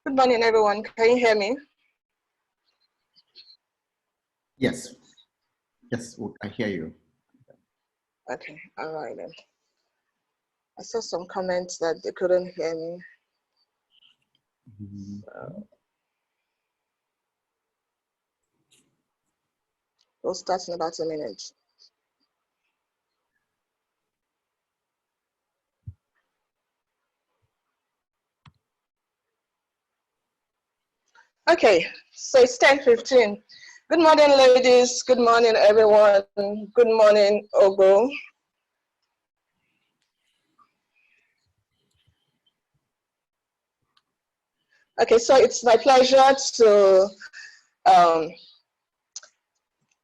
Good morning, everyone. Can you hear me? Yes. Yes, I hear you. Okay, all right then. I saw some comments that they couldn't hear me. So we'll start in about a minute. Okay, so it's 10:15. Good morning, ladies. Good morning, everyone. Good morning, Ogbo. Okay, so it's my pleasure to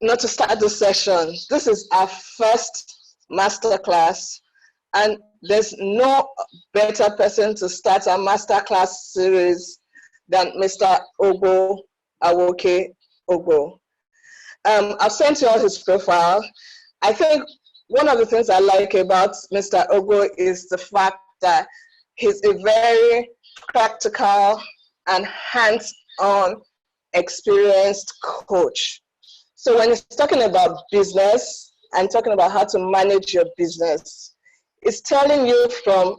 to start this session. This is our first masterclass, and there's no better person to start a masterclass series than Mr. Ogbo, Awoke Ogbo. I've sent you all his profile. I think one of the things I like about Mr. Ogbo is the fact that he's a very practical and hands-on experienced coach. So when he's talking about business and talking about how to manage your business, it's telling you from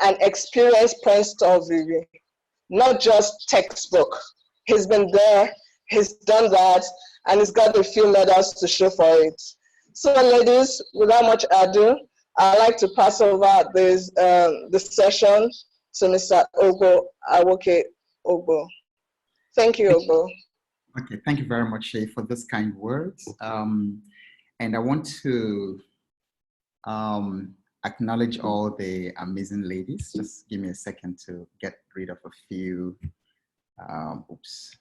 an experienced point of view, not just textbook. He's been there, he's done that, and he's got a few medals to show for it. So ladies, without much ado, I'd like to pass over this session to Mr. Ogbo, Awoke Ogbo. Thank you, Ogbo. Okay, thank you very much, Shay, for those kind words. And I want to acknowledge all the amazing ladies. Just give me a second to get rid of a few. Oops.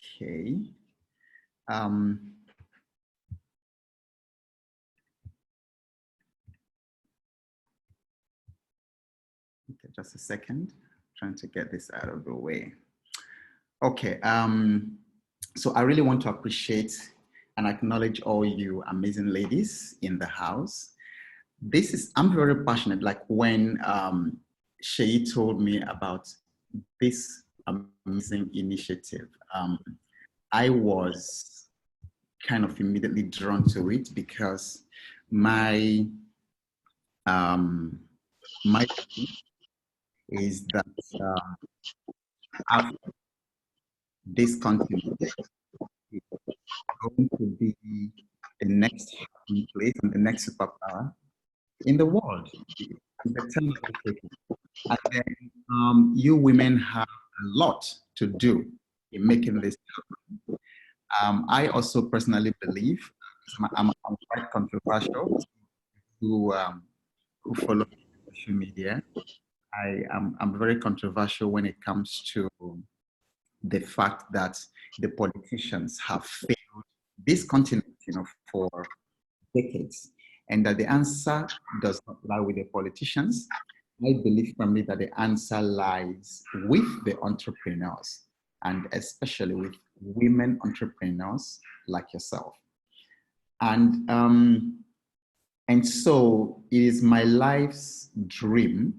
Okay. Okay, just a second. Trying to get this out of the way. Okay, so I really want to appreciate and acknowledge all you amazing ladies in the house. I'm very passionate, like when Shay told me about this amazing initiative, I was kind of immediately drawn to it because my is that after this continent is going to be the next happy place and the next superpower in the world. And then you women have a lot to do in making this happen. I also personally believe, I'm quite controversial, who follow social media. I'm very controversial when it comes to the fact that the politicians have failed this continent, for decades, and that the answer does not lie with the politicians. I believe firmly that the answer lies with the entrepreneurs, and especially with women entrepreneurs like yourself. And so it is my life's dream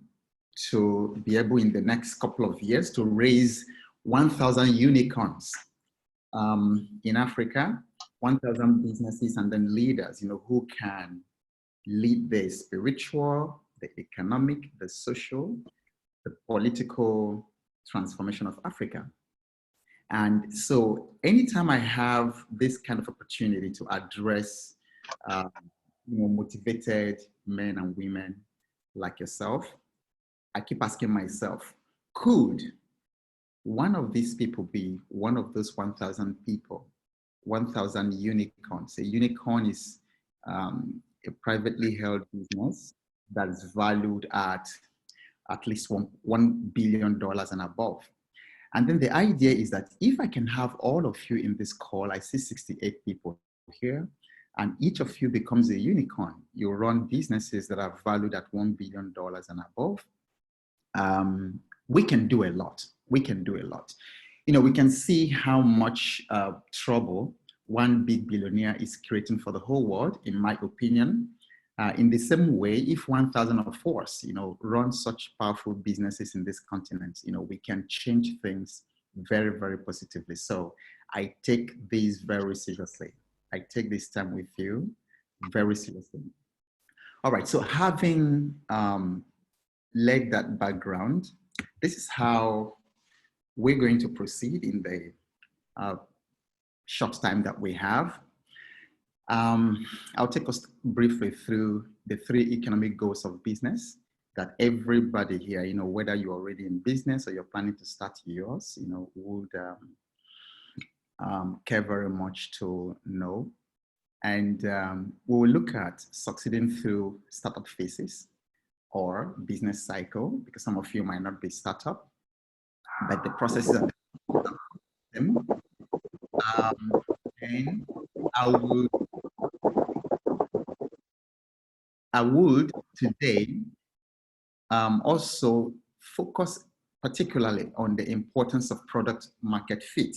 to be able in the next couple of years to raise 1,000 unicorns in Africa, 1,000 businesses and then leaders, who can lead the spiritual, the economic, the social, the political transformation of Africa. And so anytime I have this kind of opportunity to address motivated men and women like yourself, I keep asking myself, could one of these people be one of those 1,000 people, 1,000 unicorns? A unicorn is a privately held business that is valued at least $1 billion and above. And then the idea is that if I can have all of you in this call, I see 68 people here, and each of you becomes a unicorn. You run businesses that are valued at $1 billion and above. We can do a lot. We can do a lot. We can see how much trouble one big billionaire is creating for the whole world, in my opinion. In the same way, if 1,000 of us, run such powerful businesses in this continent, we can change things very, very positively. So I take this very seriously. I take this time with you very seriously. All right, so having laid that background, this is how we're going to proceed in the short time that we have. I'll take us briefly through the 3 economic goals of business that everybody here, whether you're already in business or you're planning to start yours, would care very much to know. And we will look at succeeding through startup phases or business cycle, because some of you might not be startup, but the processes are them. And I would today also focus particularly on the importance of product market fit,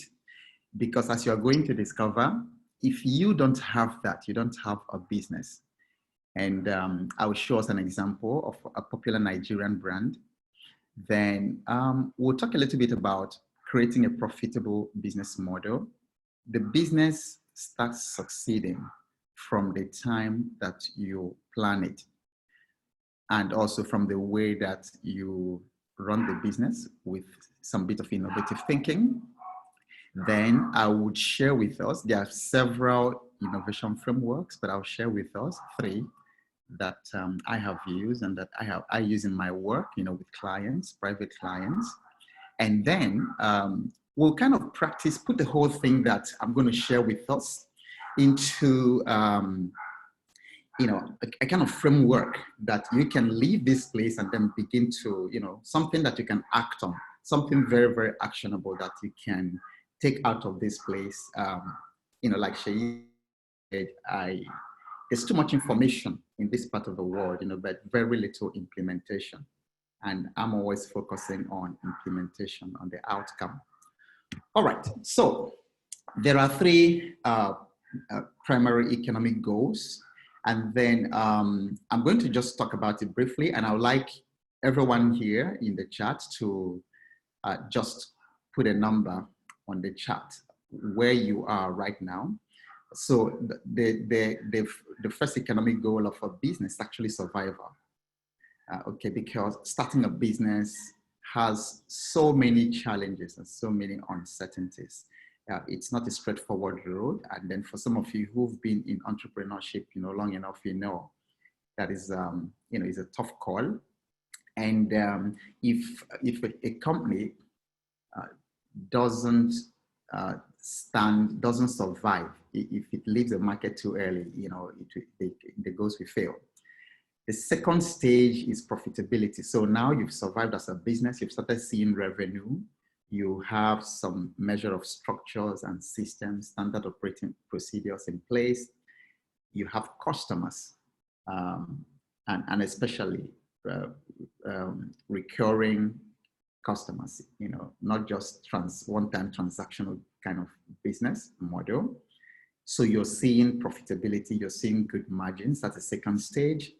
because as you're going to discover, if you don't have that, you don't have a business. And I will show us an example of a popular Nigerian brand. Then we'll talk a little bit about creating a profitable business model. The business starts succeeding from the time that you plan it, and also from the way that you run the business with some bit of innovative thinking. Then I would share with us, there are several innovation frameworks, but I'll share with us 3 that I have used and that I use in my work, with clients, private clients. And then we'll kind of practice, put the whole thing that I'm going to share with us into a kind of framework that you can leave this place and then begin to, something that you can act on, something very, very actionable that you can take out of this place. Like Shayi said, there's too much information in this part of the world, but very little implementation. And I'm always focusing on implementation, on the outcome. All right, so there are 3 primary economic goals. And then I'm going to just talk about it briefly, and I would like everyone here in the chat to just put a number on the chat where you are right now. So the first economic goal of a business is actually survival. Okay, because starting a business has so many challenges and so many uncertainties. It's not a straightforward road. And then for some of you who've been in entrepreneurship, long enough, that is, is a tough call. And if a company doesn't survive, if it leaves the market too early, the goals will fail. The second stage is profitability. So now you've survived as a business, you've started seeing revenue, you have some measure of structures and systems, standard operating procedures in place, you have customers, and especially recurring customers, not just one-time transactional kind of business model. So you're seeing profitability, you're seeing good margins. That's the second stage.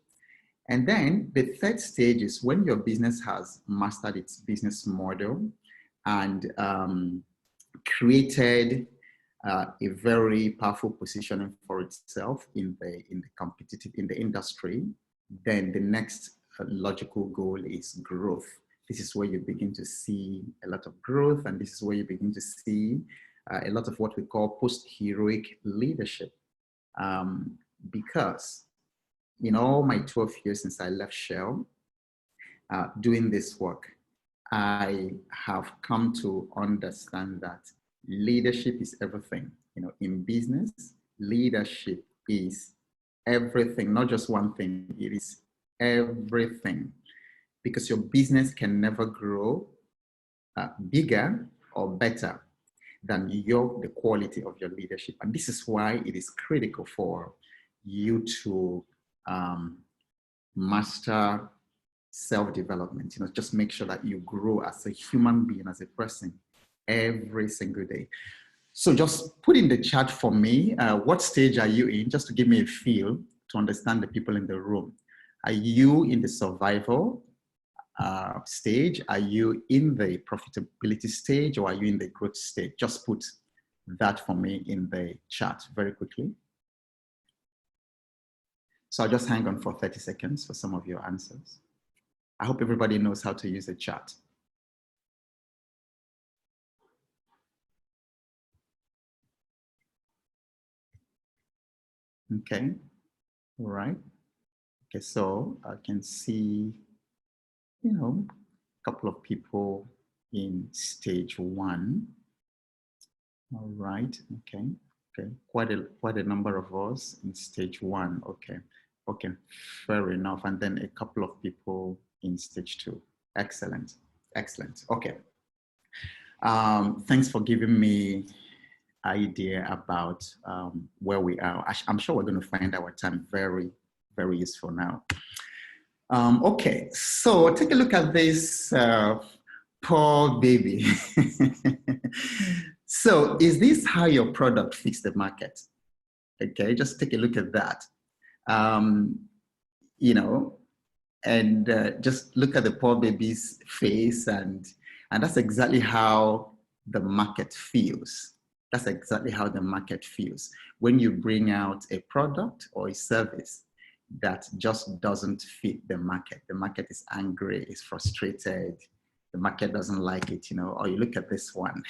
And then the third stage is when your business has mastered its business model and created a very powerful positioning for itself in the industry. Then the next logical goal is growth. This is where you begin to see a lot of growth, and this is where you begin to see a lot of what we call post-heroic leadership. Because in all my 12 years since I left Shell, doing this work, I have come to understand that leadership is everything. In business, leadership is everything, not just one thing, it is everything. Because your business can never grow bigger or better than the quality of your leadership. And this is why it is critical for you to master self-development. Just make sure that you grow as a human being, as a person, every single day. So just put in the chat for me, what stage are you in, just to give me a feel to understand the people in the room. Are you in the survival stage? Are you in the profitability stage, or are you in the growth stage? Just put that for me in the chat very quickly. So I'll just hang on for 30 seconds for some of your answers. I hope everybody knows how to use the chat. Okay, all right. Okay, so I can see, you know, a couple of people in stage 1. All right, okay, okay. Quite a number of us in stage 1. Okay, okay, fair enough. And then a couple of people in stage 2. Excellent, excellent. Okay. Thanks for giving me idea about where we are. I'm sure we're going to find our time very, very useful now. Okay, so take a look at this poor baby. So is this how your product fits the market? Okay, just take a look at that. You know, and just look at the poor baby's face, and that's exactly how the market feels. That's exactly how the market feels. When you bring out a product or a service that just doesn't fit the market is angry, is frustrated, the market doesn't like it, you know, or you look at this one.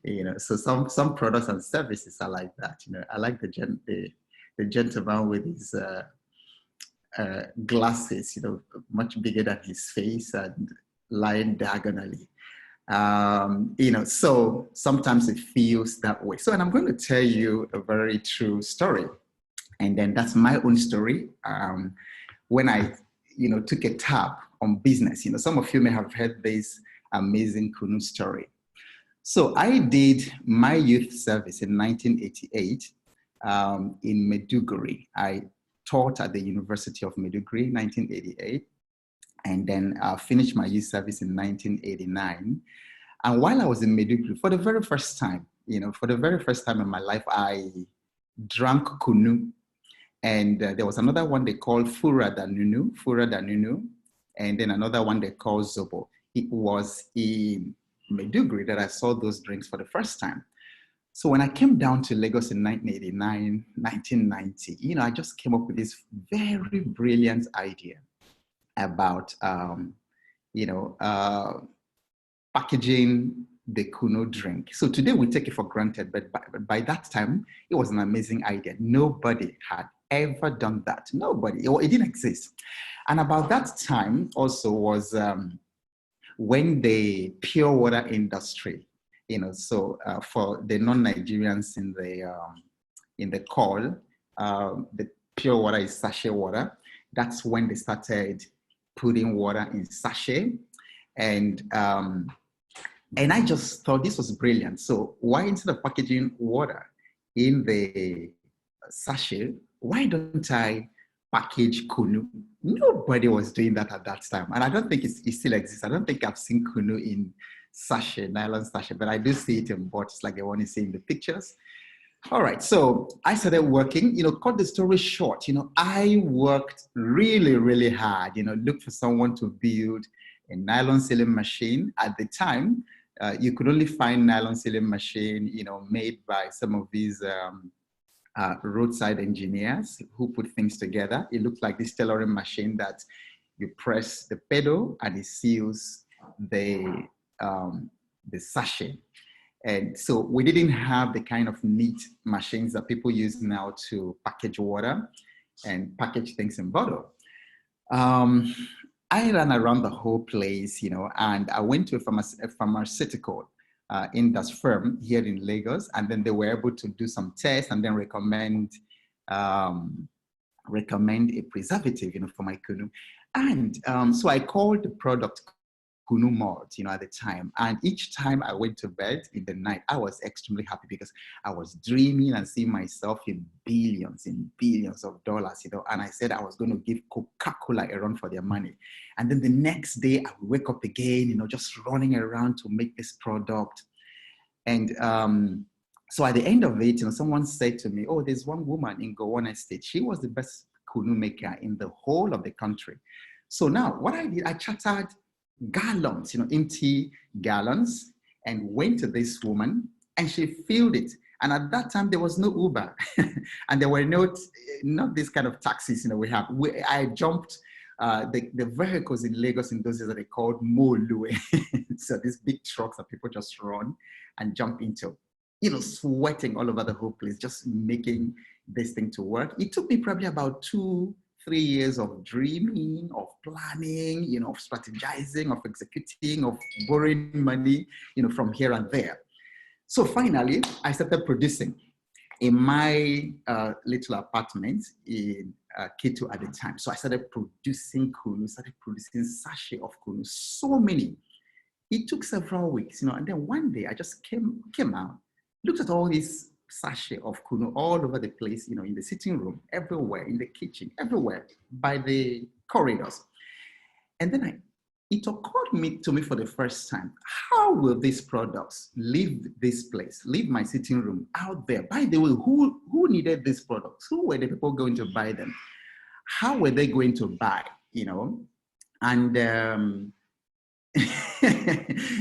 You know, so some products and services are like that. You know, I like the gentleman with his glasses, you know, much bigger than his face and lying diagonally. You know, so sometimes it feels that way. So, and I'm going to tell you a very true story. And then that's my own story. When I, you know, took a tab on business, you know, some of you may have heard this amazing Kunu story. So I did my youth service in 1988 in Maiduguri. I taught at the University of Maiduguri in 1988, and then finished my youth service in 1989. And while I was in Maiduguri, for the very first time, you know, for the very first time in my life, I drank Kunu. And there was another one they called Fura Danunu, and then another one they called Zobo. It was in Maiduguri that I saw those drinks for the first time. So when I came down to Lagos in 1989, 1990, you know, I just came up with this very brilliant idea about, you know, packaging the Kunu drink. So today we take it for granted, but by that time, it was an amazing idea. Nobody had ever done that. Nobody, it didn't exist. And about that time also was when the pure water industry, you know, so for the non-Nigerians in the call, the pure water is sachet water. That's when they started putting water in sachet. And I just thought this was brilliant. So why, instead of packaging water in the sachet, why don't I package Kunu? Nobody was doing that at that time. And I don't think it still exists. I don't think I've seen Kunu in sachet, nylon sachet, but I do see it in bottles like the one you see in the pictures. All right, so I started working, you know, cut the story short, you know, I worked really, really hard, you know, looked for someone to build a nylon sealing machine. At the time, you could only find nylon sealing machine, you know, made by some of these roadside engineers who put things together. It looked like this tailoring machine that you press the pedal and it seals the sachet. And so we didn't have the kind of neat machines that people use now to package water and package things in bottle. I ran around the whole place, you know, and I went to a pharmaceutical industry firm here in Lagos, and then they were able to do some tests and then recommend a preservative, you know, for my Kunu. And so I called the product Kunu malt, you know, at the time. And each time I went to bed in the night, I was extremely happy because I was dreaming and seeing myself in billions of dollars, you know. And I said I was going to give Coca-Cola a run for their money. And then the next day I would wake up again, you know, just running around to make this product. And So at the end of it, someone said to me, oh, there's one woman in Gowon Estate. She was the best kunu maker in the whole of the country. So now what I did, I chartered gallons, empty gallons, and went to this woman, and she filled it. And at that time, there was no Uber, and there were not this kind of taxis, we have. I jumped the vehicles in Lagos in those days that they called Molue. So these big trucks that people just run and jump into, sweating all over the whole place, just making this thing to work. It took me probably about 2-3 years of dreaming, of planning, of strategizing, of executing, of borrowing money, from here and there. So finally, I started producing in my little apartment in K2 at the time. So I started producing kunu, started producing sachet of kunu, so many. It took several weeks, and then one day I just came out, looked at all these sachet of kunu all over the place, in the sitting room, everywhere, in the kitchen, everywhere, by the corridors. And then it occurred to me for the first time, how will these products leave this place, leave my sitting room out there? By the way, who needed these products? Who were the people going to buy them? How were they going to buy, And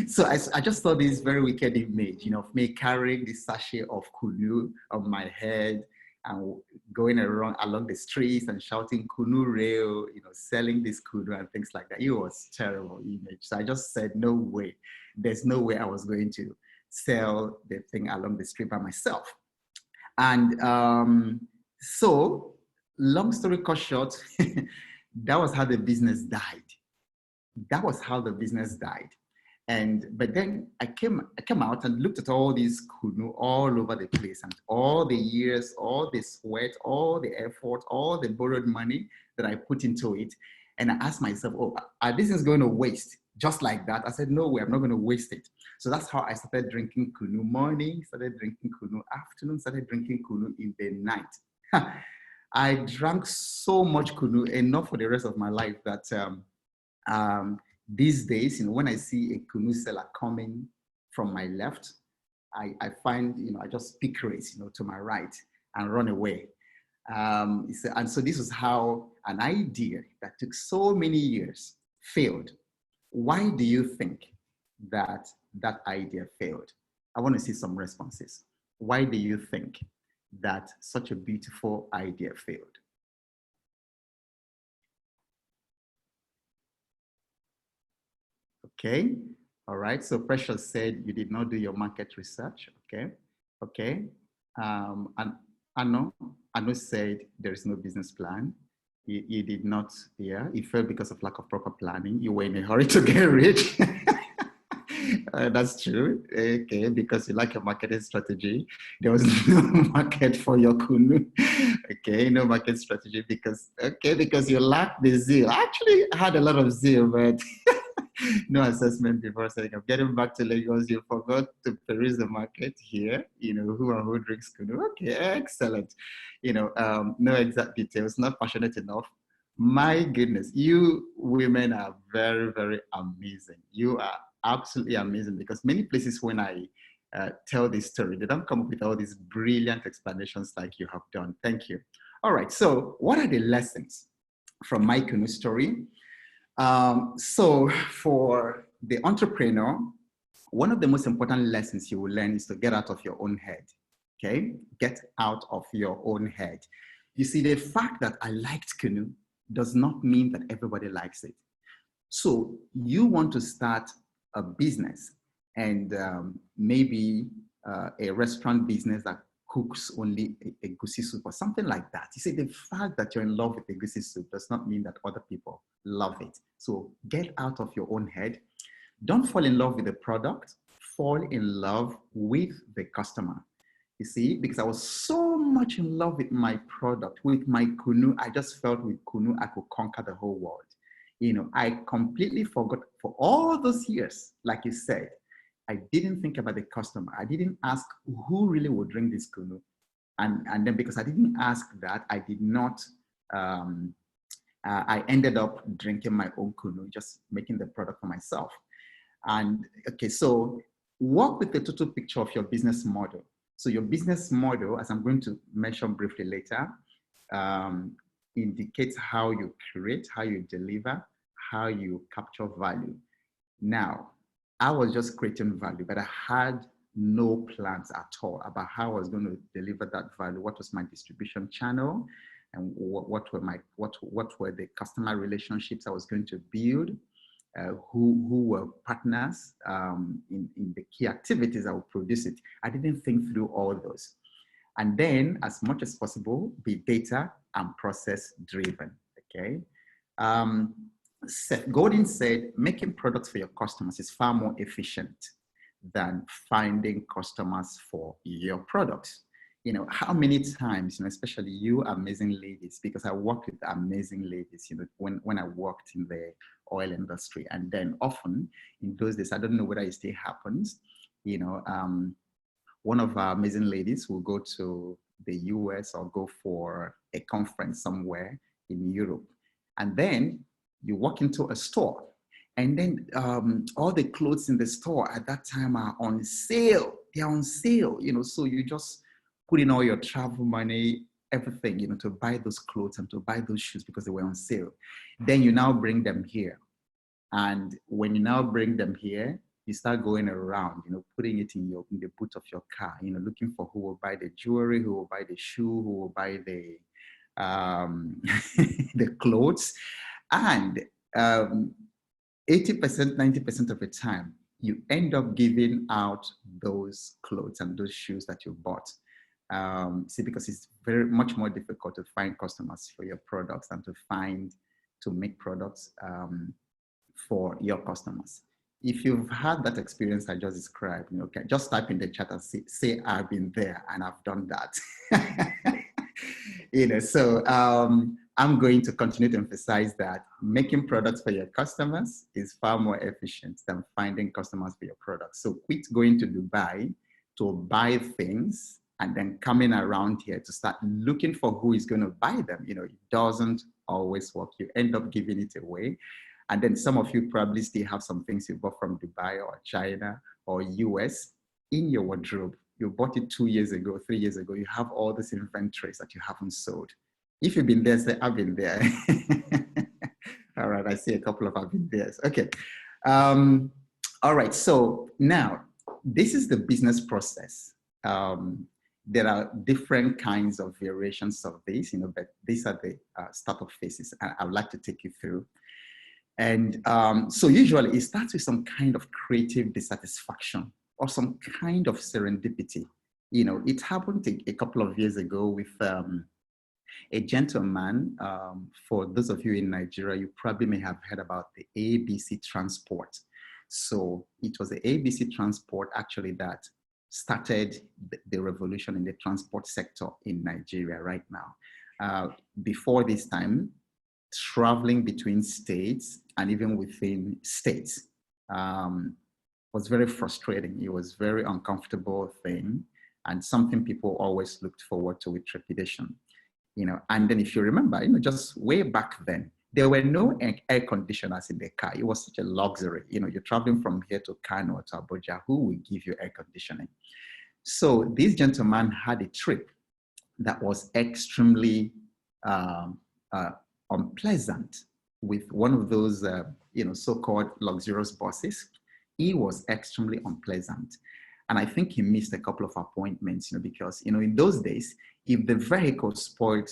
so I just saw this very wicked image, of me carrying this sachet of kunu on my head and going around along the streets and shouting kunu rail, selling this kunu and things like that. It was a terrible image. So I just said, no way. There's no way I was going to sell the thing along the street by myself. And so long story cut short, that was how the business died. That was how the business died. But then I came out and looked at all these kunu all over the place, and all the years, all the sweat, all the effort, all the borrowed money that I put into it. And I asked myself, this is going to waste just like that. I said, no way, I'm not going to waste it. So that's how I started drinking kunu morning, started drinking kunu afternoon, started drinking kunu in the night. I drank so much kunu, enough for the rest of my life, that these days, when I see a kunu seller coming from my left, I find, I just pick race, to my right and run away. And so this was how an idea that took so many years failed. Why do you think that idea failed? I want to see some responses. Why do you think that such a beautiful idea failed? Okay, all right. So Precious said you did not do your market research. Okay. And Anu said there is no business plan. You did not, it failed because of lack of proper planning. You were in a hurry to get rich. That's true. Okay, because you lack a marketing strategy. There was no market for your kunu. Okay, no market strategy because you lacked the zeal. I actually had a lot of zeal, but no assessment before saying, I'm getting back to Lagos. You forgot to peruse the market here, who drinks kunu. Okay, excellent. No exact details, not passionate enough. My goodness, you women are very, very amazing. You are absolutely amazing, because many places when I tell this story, they don't come up with all these brilliant explanations like you have done. Thank you. All right, so what are the lessons from my kunu story? So for the entrepreneur, one of the most important lessons you will learn is to get out of your own head. Okay, get out of your own head. You see, the fact that I liked kunu does not mean that everybody likes it. So you want to start a business, and maybe a restaurant business that cooks only a egusi soup or something like that. You see, the fact that you're in love with egusi soup does not mean that other people love it. So get out of your own head. Don't fall in love with the product. Fall in love with the customer. You see, because I was so much in love with my product, with my kunu, I just felt with kunu, I could conquer the whole world. I completely forgot for all those years, like you said, I didn't think about the customer. I didn't ask who really would drink this kunu. And then because I didn't ask that, I did not, I ended up drinking my own kunu, just making the product for myself. And okay, so work with the total picture of your business model. So your business model, as I'm going to mention briefly later, indicates how you create, how you deliver, how you capture value. Now, I was just creating value, but I had no plans at all about how I was going to deliver that value. What was my distribution channel, and what were the customer relationships I was going to build, who were partners in the key activities that would produce it. I didn't think through all those. And then, as much as possible, be data and process driven. Okay. Seth Godin said, making products for your customers is far more efficient than finding customers for your products. You know, how many times, you know, especially you amazing ladies, because I work with amazing ladies, you know, when I worked in the oil industry, and then often in those days, I don't know whether it still happens, you know, one of our amazing ladies will go to the US or go for a conference somewhere in Europe. And then you walk into a store, and then all the clothes in the store at that time are on sale. They're on sale, you know, so you just put in all your travel money, everything, you know, to buy those clothes and to buy those shoes because they were on sale. Then you now bring them here. And when you now bring them here, you start going around, you know, putting it in the boot of your car, you know, looking for who will buy the jewelry, who will buy the shoe, who will buy the the clothes. And 80%, 90% of the time, you end up giving out those clothes and those shoes that you bought. See, because it's very much more difficult to find customers for your products than to make products for your customers. If you've had that experience I just described, you know, okay, just type in the chat and say I've been there and I've done that. You know, so I'm going to continue to emphasize that making products for your customers is far more efficient than finding customers for your products. So quit going to Dubai to buy things and then coming around here to start looking for who is going to buy them. You know, it doesn't always work. You end up giving it away. And then some of you probably still have some things you bought from Dubai or China or US in your wardrobe. You bought it 2 years ago, 3 years ago. You have all these inventories that you haven't sold. If you've been there, say, I've been there. All right, I see a couple of I've been there. Okay. All right, so now this is the business process. There are different kinds of variations of this, you know, but these are the startup phases I would like to take you through. And so usually it starts with some kind of creative dissatisfaction or some kind of serendipity. You know, it happened a couple of years ago with a gentleman. For those of you in Nigeria, you probably may have heard about the ABC transport. So it was the ABC transport actually that started the revolution in the transport sector in Nigeria right now. Before this time, traveling between states and even within states was very frustrating. It was very uncomfortable thing and something people always looked forward to with trepidation. You know, and then if you remember, you know, just way back then, there were no air conditioners in the car. It was such a luxury. You know, you're traveling from here to Kano to Abuja, who will give you air conditioning? So this gentleman had a trip that was extremely unpleasant with one of those, you know, so-called luxurious buses. It was extremely unpleasant. And I think he missed a couple of appointments, you know, because, you know, in those days, if the vehicle spoiled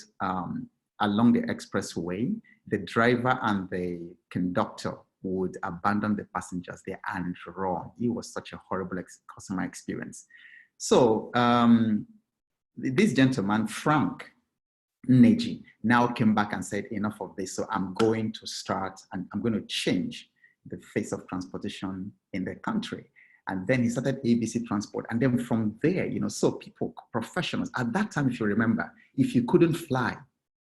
along the expressway, the driver and the conductor would abandon the passengers there and run. It was such a horrible customer experience. So this gentleman, Frank Neji, now came back and said, enough of this. So I'm going to start and I'm going to change the face of transportation in the country. And then he started ABC Transport. And then from there, you know, so people, professionals, at that time, if you remember, if you couldn't fly,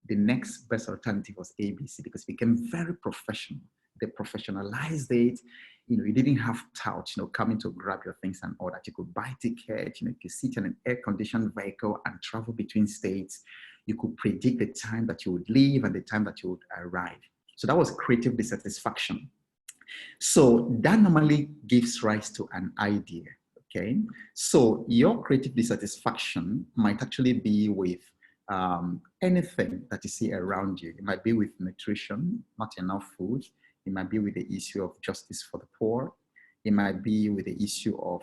the next best alternative was ABC because it became very professional. They professionalized it. You know, you didn't have touch, you know, coming to grab your things and all that. You could buy tickets, you know, you could sit in an air-conditioned vehicle and travel between states. You could predict the time that you would leave and the time that you would arrive. So that was creative dissatisfaction. So that normally gives rise to an idea. Okay, so your creative dissatisfaction might actually be with anything that you see around you. It might be with nutrition, not enough food. It might be with the issue of justice for the poor. It might be with the issue of,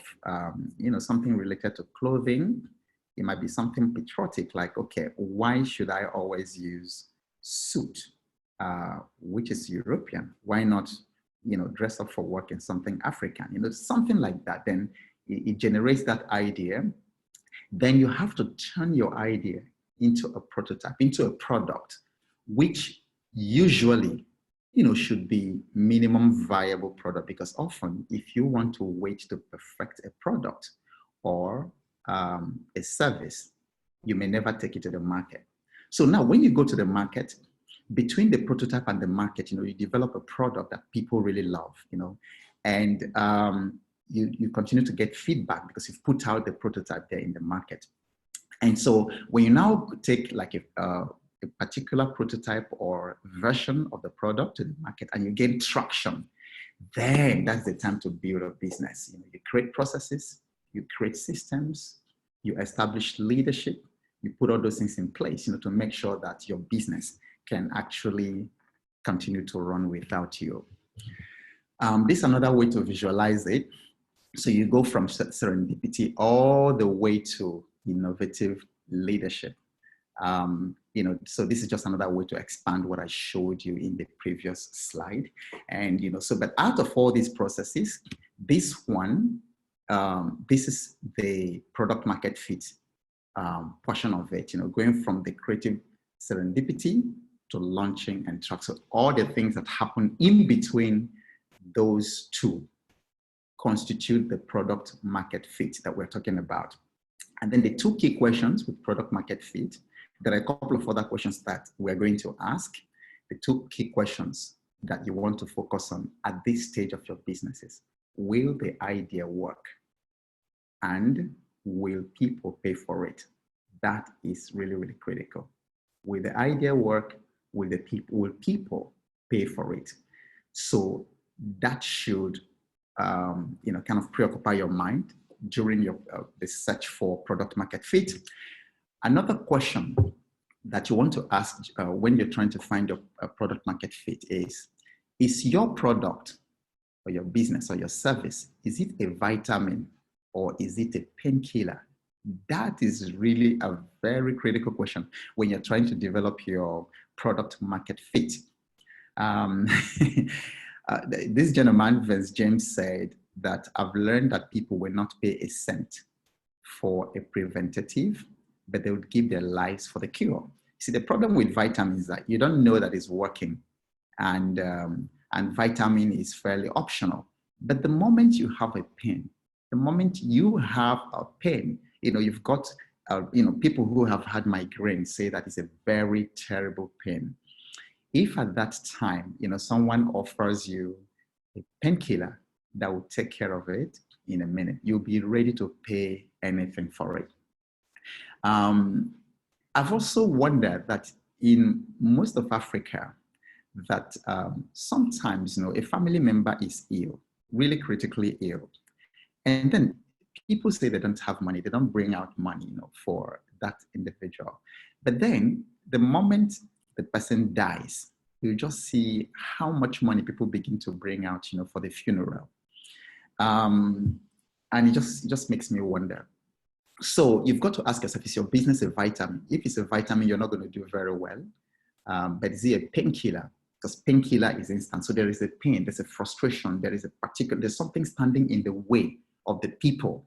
something related to clothing. It might be something patriotic, like, okay, why should I always use suit, which is European? Why not, dress up for work in something African? Something like that. Then it generates that idea. Then you have to turn your idea into a prototype, into a product, which usually, should be minimum viable product, because often if you want to wait to perfect a product or a service, you may never take it to the market. So now when you go to the market, between the prototype and the market, you develop a product that people really love, and you continue to get feedback because you've put out the prototype there in the market. And so when you now take like a particular prototype or version of the product to the market and you gain traction, then that's the time to build a business. You create processes, you create systems, you establish leadership, you put all those things in place, to make sure that your business can actually continue to run without you. This is another way to visualize it. So you go from serendipity all the way to innovative leadership. So this is just another way to expand what I showed you in the previous slide. And, but out of all these processes, this one, this is the product market fit portion of it, going from the creative serendipity to launching and track. So all the things that happen in between those two constitute the product market fit that we're talking about. And then the two key questions with product market fit, there are a couple of other questions that we're going to ask. The two key questions that you want to focus on at this stage of your businesses: will the idea work? And will people pay for it? That is really, really critical. Will the idea work? Will people pay for it? So that should kind of preoccupy your mind during your the search for product market fit. Another question that you want to ask when you're trying to find your product market fit is your product or your business or your service, is it a vitamin or is it a painkiller? That is really a very critical question when you're trying to develop your product market fit. This gentleman, Vince James, said that I've learned that people will not pay a cent for a preventative, but they would give their lives for the cure. See, the problem with vitamins is that you don't know that it's working, and vitamin is fairly optional. But the moment you have a pain, you've got, people who have had migraine say that it's a very terrible pain. If at that time, someone offers you a painkiller that will take care of it in a minute, you'll be ready to pay anything for it. I've also wondered that in most of Africa, that sometimes, a family member is ill, really critically ill. And then people say they don't have money, they don't bring out money, for that individual. But then the moment the person dies, you just see how much money people begin to bring out, for the funeral. And it just makes me wonder. So you've got to ask yourself, is your business a vitamin? If it's a vitamin, you're not going to do very well. But is it a painkiller? Because painkiller is instant. So there is a pain, there's a frustration, there's something standing in the way of the people,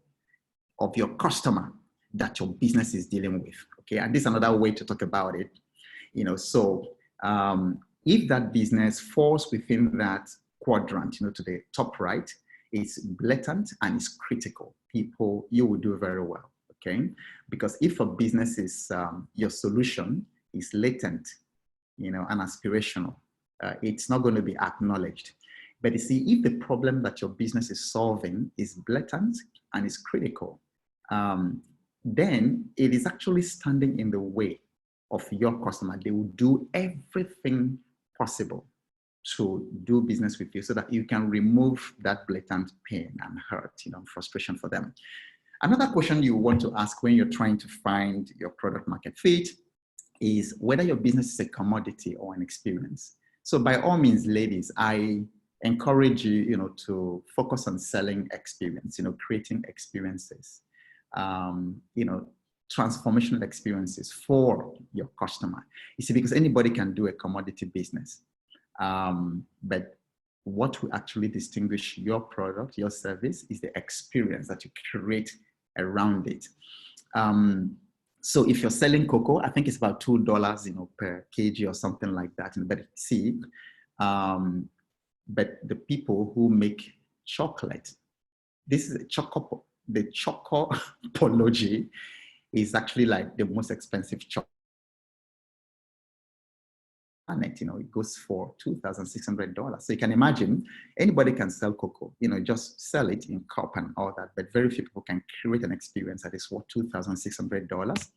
of your customer that your business is dealing with. Okay, and this is another way to talk about it. So if that business falls within that quadrant, to the top right, it's blatant and it's critical. You will do very well. Okay, because if a business is your solution is latent, and aspirational, it's not going to be acknowledged. But you see, if the problem that your business is solving is blatant and is critical, then it is actually standing in the way of your customer. They will do everything possible to do business with you so that you can remove that blatant pain and hurt, frustration for them. Another question you want to ask when you're trying to find your product market fit is whether your business is a commodity or an experience. So by all means, ladies, I encourage you, to focus on selling experience, creating experiences, transformational experiences for your customer. You see, because anybody can do a commodity business. But what will actually distinguish your product, your service, is the experience that you create around it. So if you're selling cocoa, I think it's about $2, per kg or something like that. But see, but the people who make chocolate, this is the chocopology is actually like the most expensive chocolate. It goes for $2,600. So you can imagine anybody can sell cocoa, just sell it in cup and all that, but very few people can create an experience that is worth $2,600.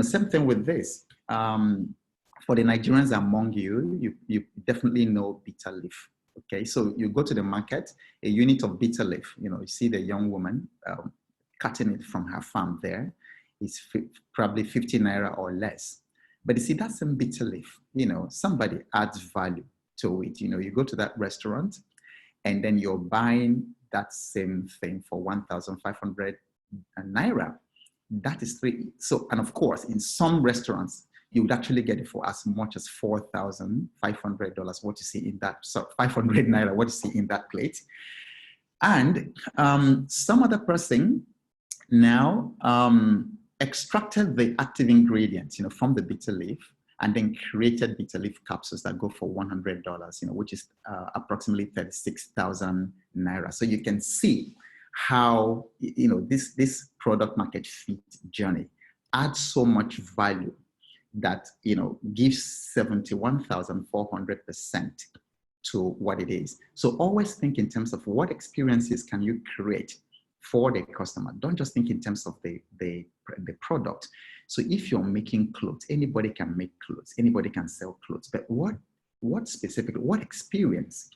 Same thing with this. For the Nigerians among you, you definitely know bitter leaf. Okay, so you go to the market, a unit of bitter leaf, you see the young woman cutting it from her farm there is probably 50 naira or less. But you see, that's some bitter leaf, somebody adds value to it. You go to that restaurant and then you're buying that same thing for 1,500 naira. That is three. So, and of course, in some restaurants, you would actually get it for as much as $4,500, what you see in that, so 500 naira, what you see in that plate. And some other person now, extracted the active ingredients, from the bitter leaf, and then created bitter leaf capsules that go for $100, which is approximately 36,000 naira. So you can see how, this product market fit journey adds so much value that, gives 71,400% to what it is. So always think in terms of what experiences can you create for the customer. Don't just think in terms of the product. So if you're making clothes, anybody can make clothes, anybody can sell clothes, but what specifically, what experience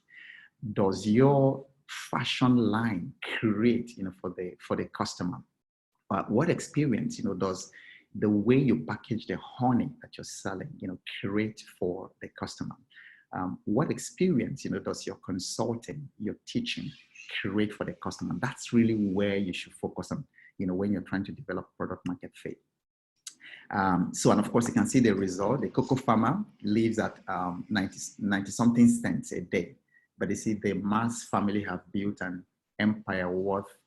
does your fashion line create, for the customer? What experience, does the way you package the honey that you're selling, create for the customer? What experience, does your consulting, your teaching create for the customer? That's really where you should focus on, when you're trying to develop product market fit. So, and of course, you can see the result. The cocoa farmer lives at 90 something cents a day. But you see, the Mars family have built an empire worth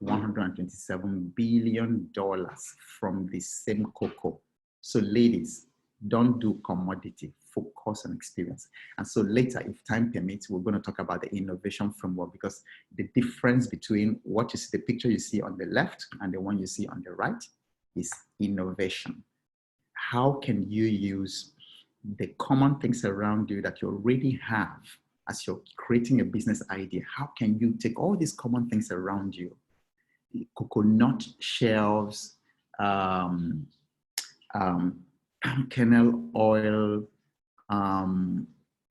$127 billion from the same cocoa. So ladies, don't do commodity, focus on experience. And so later, if time permits, we're going to talk about the innovation framework, because the difference between what you see, the picture you see on the left and the one you see on the right is innovation. How can you use the common things around you that you already have as you're creating a business idea? How can you take all these common things around you, coconut shells, kernel oil,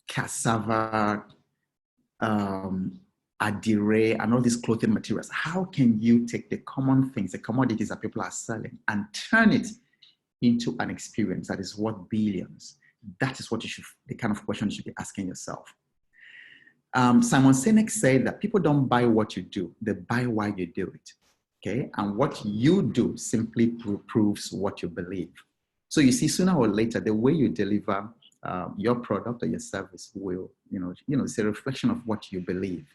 cassava, adire, and all these clothing materials. How can you take the common things, the commodities that people are selling, and turn it into an experience that is worth billions? That is what you should, the kind of question you should be asking yourself. Simon Sinek said that people don't buy what you do, they buy why you do it. Okay, and what you do simply proves what you believe. So you see, sooner or later, the way you deliver your product or your service will, it's a reflection of what you believe.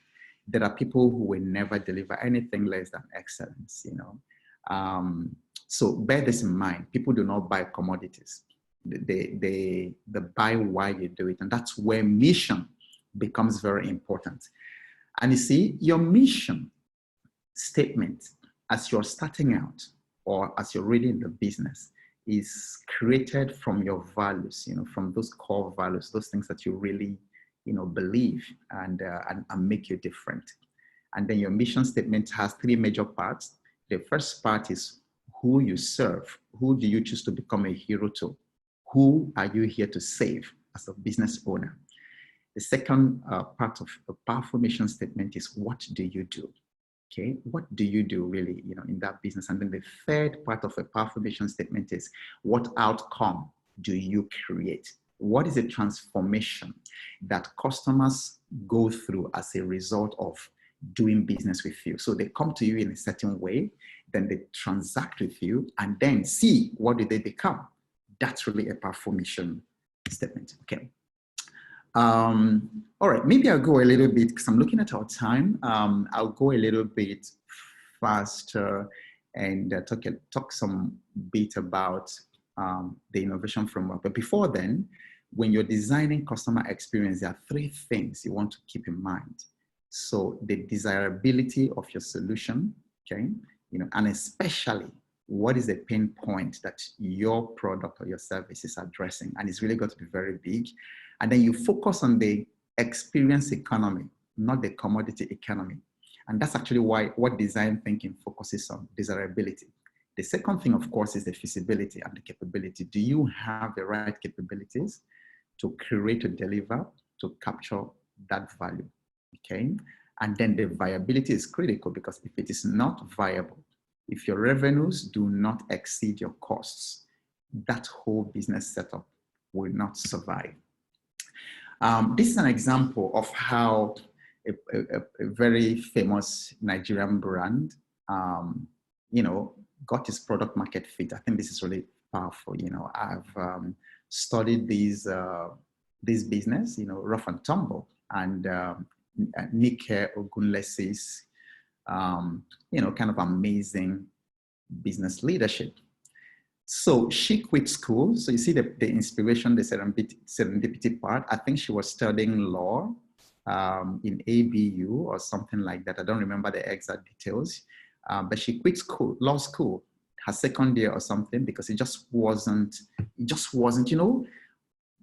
There are people who will never deliver anything less than excellence, So bear this in mind. People do not buy commodities. They buy why you do it. And that's where mission becomes very important. And you see, your mission statement as you're starting out or as you're really in the business is created from your values, from those core values, those things that you really, believe and make you different. And then your mission statement has three major parts. The first part is who you serve. Who do you choose to become a hero to? Who are you here to save as a business owner? The second part of a powerful mission statement is, what do you do? Okay, what do you do really, in that business? And then the third part of a powerful mission statement is, what outcome do you create? What is a transformation that customers go through as a result of doing business with you? So they come to you in a certain way, then they transact with you, and then see what do they become. That's really a powerful mission statement. Okay. All right, maybe I'll go a little bit, because I'm looking at our time. I'll go a little bit faster and talk some bit about the innovation framework. But before then, when you're designing customer experience, there are three things you want to keep in mind. So the desirability of your solution, okay, and especially what is the pain point that your product or your service is addressing, and it's really got to be very big. And then you focus on the experience economy, not the commodity economy. And that's actually what design thinking focuses on, desirability. The second thing, of course, is the feasibility and the capability. Do you have the right capabilities to create or deliver, to capture that value, okay? And then the viability is critical, because if it is not viable, if your revenues do not exceed your costs, that whole business setup will not survive. This is an example of how a very famous Nigerian brand, got its product market fit. I think this is really powerful. I've studied this business, rough and tumble, and Nike Ogunlesi's, kind of amazing business leadership. So she quit school. So you see the inspiration, the serendipity part. I think she was studying law in ABU or something like that. I don't remember the exact details. But she quit school, law school, her second year or something, because it just wasn't,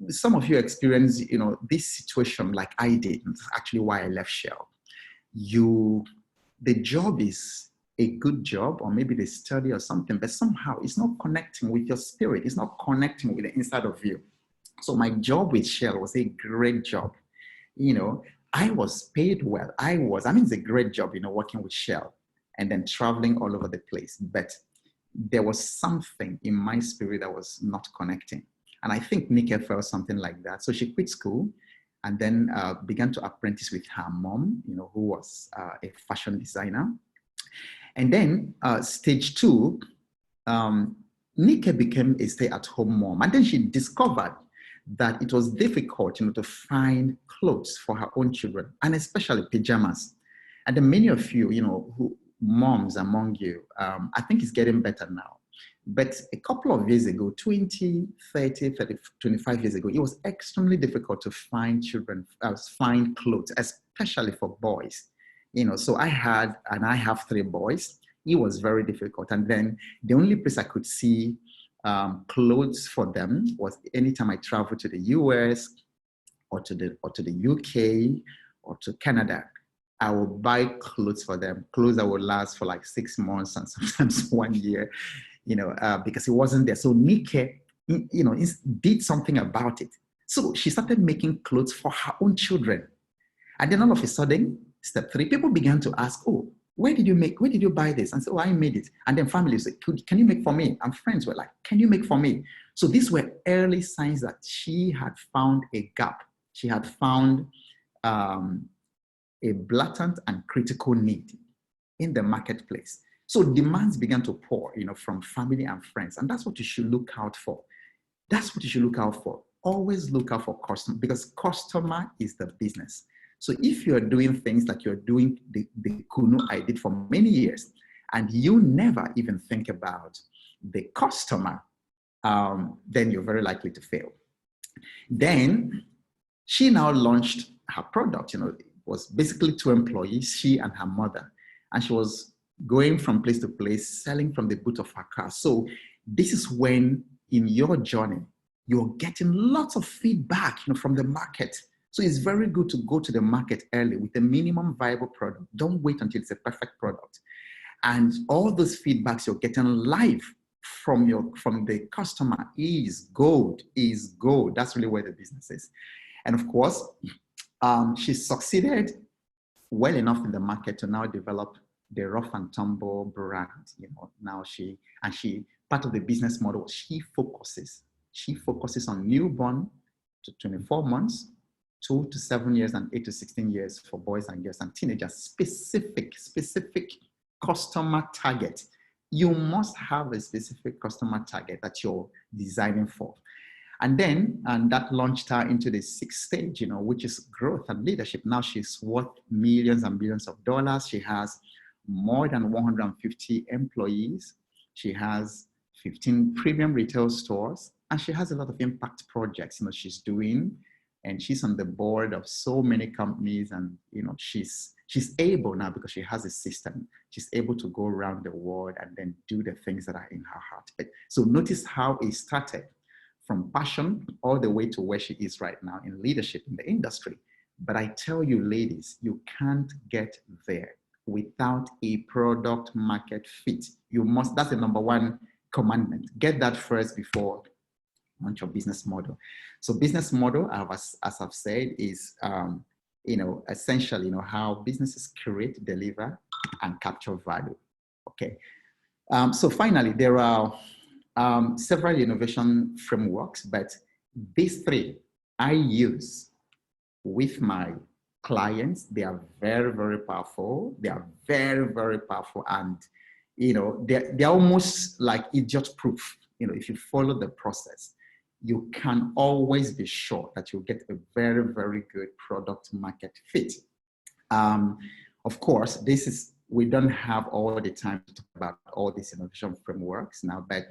some of you experience, this situation like I did. That's actually why I left Shell. The job is a good job, or maybe the study or something, but somehow it's not connecting with your spirit. It's not connecting with the inside of you. So my job with Shell was a great job. I was paid well. It's a great job, working with Shell and then traveling all over the place. But there was something in my spirit that was not connecting. And I think Nika felt something like that. So she quit school and then began to apprentice with her mom, who was a fashion designer. And then stage 2, Nika became a stay-at-home mom. And then she discovered that it was difficult, to find clothes for her own children, and especially pajamas. And then many of you, who moms among you, I think it's getting better now. But a couple of years ago, 20, 30, 25 years ago, it was extremely difficult to find find clothes, especially for boys. So I have 3 boys. It was very difficult. And then the only place I could see clothes for them was anytime I traveled to the US or to the UK or to Canada. I would buy clothes for them, clothes that would last for like 6 months and sometimes 1 year, because it wasn't there. So Nike, did something about it. So she started making clothes for her own children. And then all of a sudden, step 3, people began to ask, oh, where did you buy this? And so I made it. And then families said, can you make for me? And friends were like, can you make for me? So these were early signs that she had found a gap. She had found a blatant and critical need in the marketplace. So demands began to pour, from family and friends. And that's what you should look out for. Always look out for customer, because customer is the business. So if you're doing things like you're doing the Kunu I did for many years, and you never even think about the customer, then you're very likely to fail. Then she now launched her product. It was basically 2 employees, she and her mother. And she was going from place to place, selling from the boot of her car. So this is when, in your journey, you're getting lots of feedback, from the market. So it's very good to go to the market early with a minimum viable product. Don't wait until it's a perfect product. And all those feedbacks you're getting live from the customer is gold. That's really where the business is. And of course, She succeeded well enough in the market to now develop the Rough and Tumble brand. Now part of the business model, she focuses on newborn to 24 months, 2 to 7 years, and 8 to 16 years for boys and girls and teenagers. Specific customer target. You must have a specific customer target that you're designing for. And that launched her into the 6th stage, which is growth and leadership. Now she's worth millions and billions of dollars. She has more than 150 employees. She has 15 premium retail stores, and she has a lot of impact projects, she's doing, and she's on the board of so many companies. And, she's able now, because she has a system, she's able to go around the world and then do the things that are in her heart. So notice how it started from passion all the way to where she is right now in leadership in the industry. But I tell you, ladies, you can't get there without a product market fit. That's the number one commandment. Get that first before launch your business model. So business model, as I've said, is essentially how businesses create, deliver, and capture value. Okay. So finally, there are several innovation frameworks, but these 3 I use with my clients. They are very, very powerful. They are very, very powerful, and they're almost like idiot proof. If you follow the process, you can always be sure that you'll get a very, very good product market fit. Of course, we don't have all the time to talk about all these innovation frameworks now, but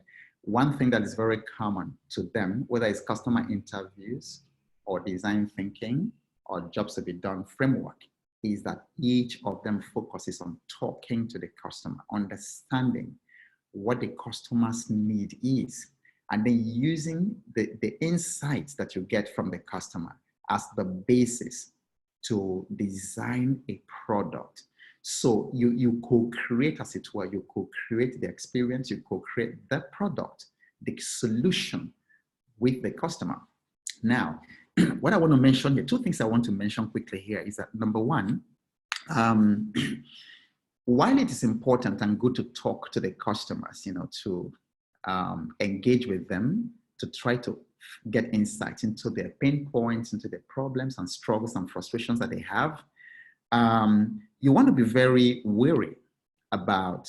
one thing that is very common to them, whether it's customer interviews or design thinking or jobs to be done framework, is that each of them focuses on talking to the customer, understanding what the customer's need is, and then using the insights that you get from the customer as the basis to design a product. So you co-create, as it were, you co-create the experience, you co-create the product, the solution with the customer. Now, what I want to mention here, 2 things I want to mention quickly here is that, number one, while it is important and good to talk to the customers, to engage with them, to try to get insight into their pain points, into their problems and struggles and frustrations that they have, you want to be very wary about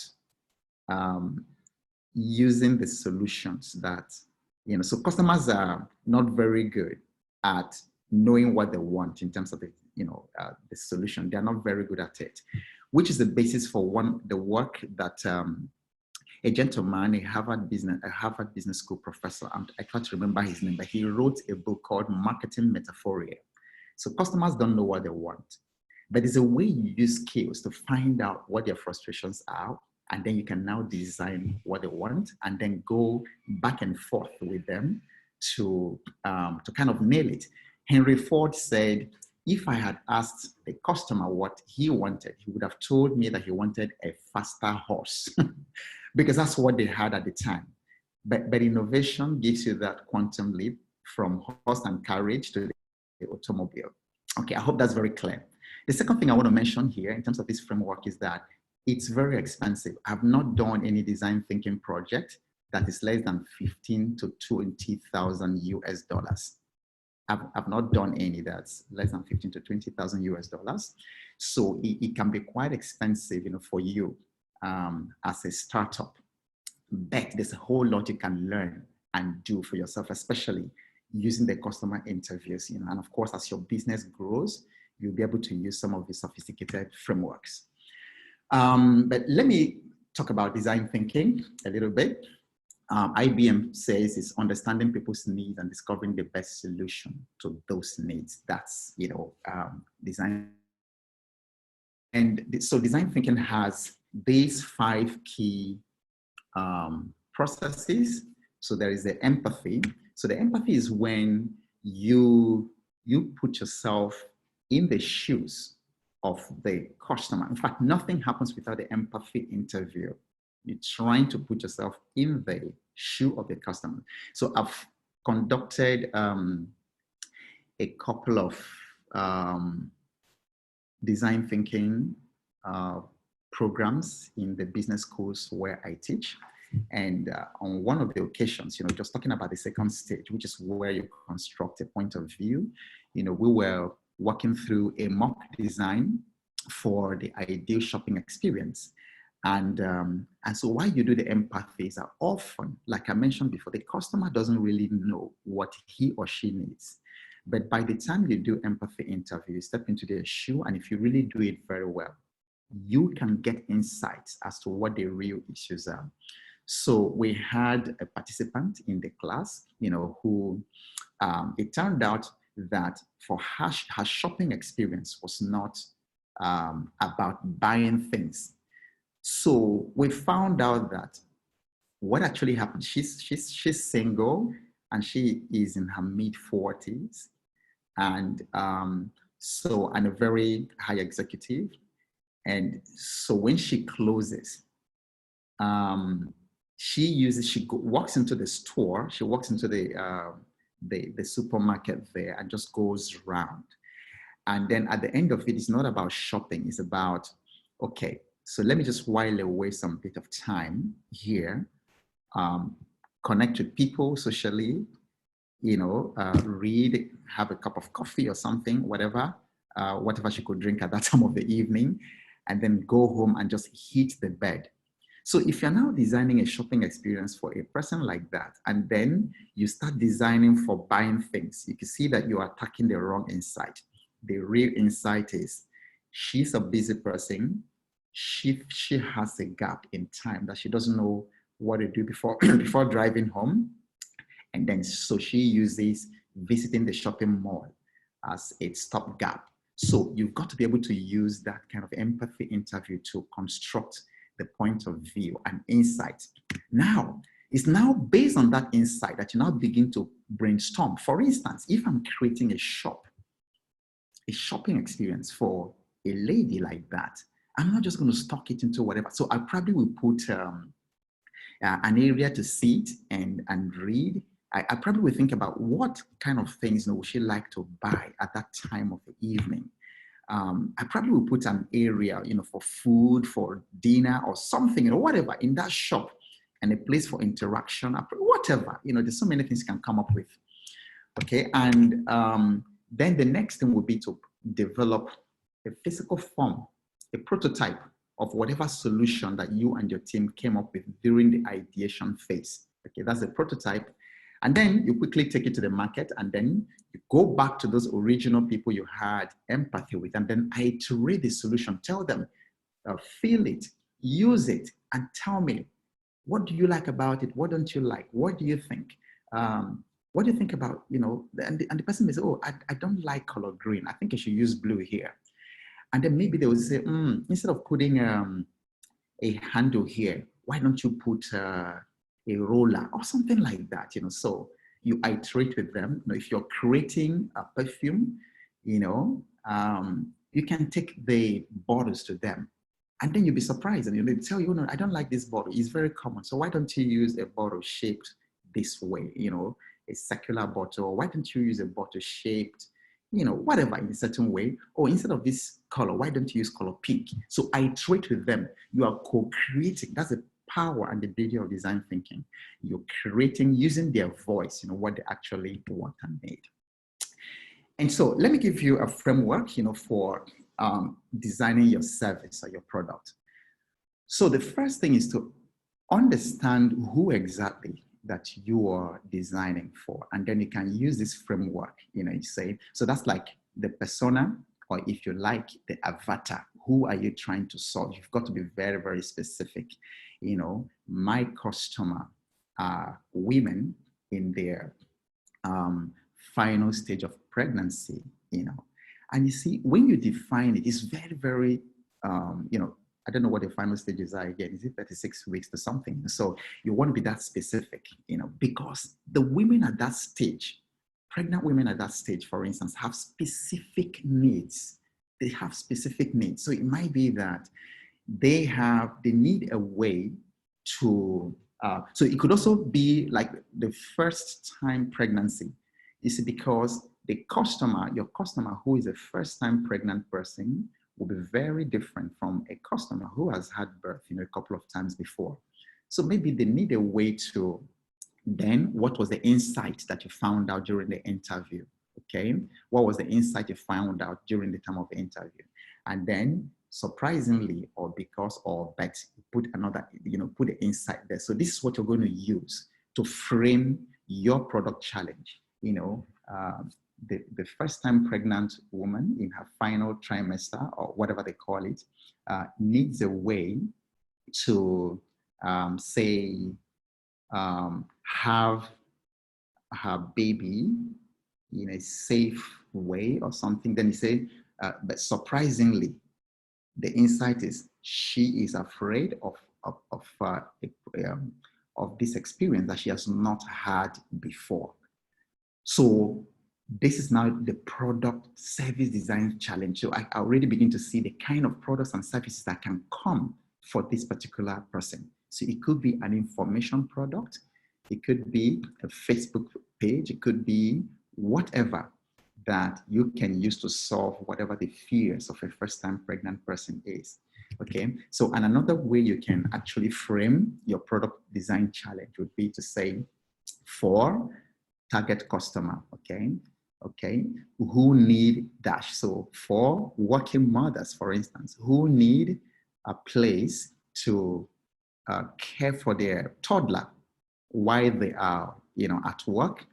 using the solutions that, so customers are not very good at knowing what they want in terms of the solution. They're not very good at it, which is the basis for the work that a gentleman, a Harvard Business School professor, I try to remember his name, but he wrote a book called Marketing Metaphoria. So customers don't know what they want, but there's a way you use skills to find out what their frustrations are, and then you can now design what they want, and then go back and forth with them to kind of nail it. Henry Ford said, if I had asked the customer what he wanted, he would have told me that he wanted a faster horse because that's what they had at the time. But innovation gives you that quantum leap from horse and carriage to the automobile. Okay, I hope that's very clear. The second thing I want to mention here in terms of this framework is that it's very expensive. I've not done any design thinking project that is less than 15 to 20,000 US dollars. I've not done any that's less than 15 to 20,000 US dollars. So it can be quite expensive, for you as a startup. But there's a whole lot you can learn and do for yourself, especially using the customer interviews, and of course, as your business grows, you'll be able to use some of the sophisticated frameworks. But let me talk about design thinking a little bit. IBM says it's understanding people's needs and discovering the best solution to those needs. That's, design. And so design thinking has these 5 key processes. So there is the empathy. So the empathy is when you put yourself in the shoes of the customer. In fact, nothing happens without the empathy interview. You're trying to put yourself in the shoe of the customer. So I've conducted a couple of design thinking programs in the business schools where I teach. And on one of the occasions, just talking about the second stage, which is where you construct a point of view, we were working through a mock design for the ideal shopping experience. And so while you do the empathies, are often, like I mentioned before, the customer doesn't really know what he or she needs. But by the time you do empathy interview, you step into their shoe, and if you really do it very well, you can get insights as to what the real issues are. So we had a participant in the class, who it turned out that for her shopping experience was not about buying things. So we found out that what actually happened, she's single and she is in her mid-40s, and and a very high executive. And so when she closes, she walks into the store, she walks into the supermarket there and just goes around. And then at the end of it, it's not about shopping, it's about, okay, so let me just while away some bit of time here, connect with people socially, read, have a cup of coffee or something, whatever she could drink at that time of the evening, and then go home and just hit the bed. So if you're now designing a shopping experience for a person like that, and then you start designing for buying things, you can see that you are attacking the wrong insight. The real insight is she's a busy person. She has a gap in time that she doesn't know what to do before driving home. And then so she uses visiting the shopping mall as a stopgap. So you've got to be able to use that kind of empathy interview to construct the point of view and insight. Now, it's now based on that insight that you now begin to brainstorm. For instance, if I'm creating a shopping experience for a lady like that, I'm not just going to stock it into whatever. So I probably will put an area to sit and read. I probably will think about what kind of things would she like to buy at that time of the evening. I probably will put an area, for food, for dinner or something, whatever in that shop, and a place for interaction, whatever, there's so many things you can come up with. Okay, and then the next thing would be to develop a physical form, a prototype of whatever solution that you and your team came up with during the ideation phase. Okay, that's a prototype. And then you quickly take it to the market, and then you go back to those original people you had empathy with, and then iterate the solution. Tell them, feel it, use it, and tell me, what do you like about it? What don't you like? What do you think? What do you think about, and the person may say, oh, I don't like color green. I think I should use blue here. And then maybe they will say, instead of putting a handle here, why don't you put a roller or something like that, so you iterate with them. If you're creating a perfume, you can take the bottles to them, and then you'll be surprised, and they'll tell you, no, I don't like this bottle. It's very common. So why don't you use a bottle shaped this way, a circular bottle? Why don't you use a bottle shaped, whatever, in a certain way? Or instead of this color, why don't you use color pink? So iterate with them. You are co-creating. That's the power and the beauty of design thinking. You're creating using their voice, what they actually want and need. And so let me give you a framework, for designing your service or your product. So the first thing is to understand who exactly that you are designing for. And then you can use this framework, you say, so that's like the persona, or if you like, the avatar. Who are you trying to solve? You've got to be very, very specific. My customer are women in their final stage of pregnancy, and you see, when you define it, it's very, very, I don't know what the final stages are again. Is it 36 weeks to something? So you want to be that specific, because the women at that stage, pregnant women at that stage, for instance, have specific needs. They have specific needs. So it might be that they need a way to, so it could also be like the first time pregnancy. You see, because The customer, your customer who is a first-time pregnant person will be very different from a customer who has had birth, a couple of times before. So maybe they need a way to then, what was the insight that you found out during the interview? Okay, what was the insight you found out during the time of the interview? And then, surprisingly, or because, or but put another, put the insight there. So this is what you're going to use to frame your product challenge. The first-time pregnant woman in her final trimester, or whatever they call it, needs a way to have her baby in a safe way or something. Then you say, but surprisingly, the insight is she is afraid of this experience that she has not had before. So this is now the product service design challenge. So I already begin to see the kind of products and services that can come for this particular person. So it could be an information product, it could be a Facebook page, it could be whatever that you can use to solve whatever the fears of a first-time pregnant person is. Okay, so and another way you can actually frame your product design challenge would be to say, for target customer, okay, who need dash. So for working mothers, for instance, who need a place to care for their toddler while they are, at work,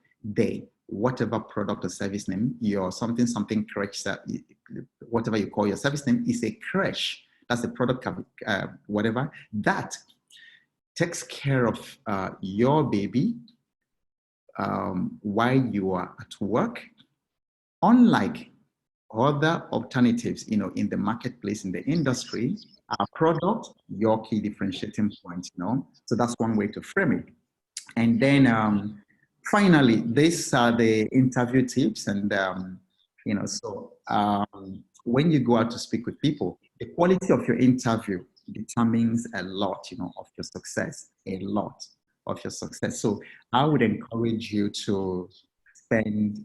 whatever product or service name, your something creche, whatever you call your service name is a creche. That's the product, whatever, that takes care of your baby while you are at work, unlike other alternatives, in the marketplace, in the industry. Our product, your key differentiating point, So that's one way to frame it. And then finally, these are the interview tips. And, when you go out to speak with people, the quality of your interview determines a lot, of your success, a lot of your success. So I would encourage you to spend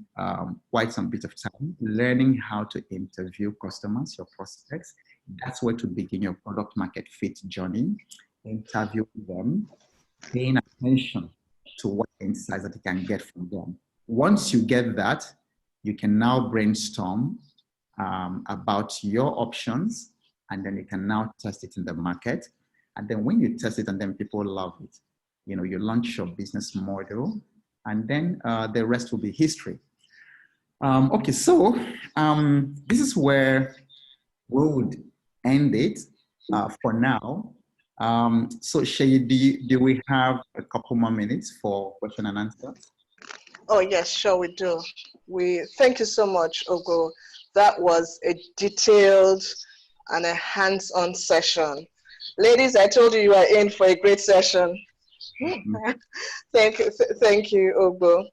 quite some bit of time learning how to interview customers, your prospects. That's where to begin your product market fit journey. Interview them, paying attention to what insights that you can get from them. Once you get that, you can now brainstorm about your options, and then you can now test it in the market. And then when you test it and then people love it, you launch your business model, and then the rest will be history. Okay, so this is where we would end it for now. So Shay, do we have a couple more minutes for question and answer? Oh yes, sure we do. Thank you so much, Ogbo. That was a detailed and a hands-on session. Ladies, I told you are in for a great session. Thank you, Ogbo.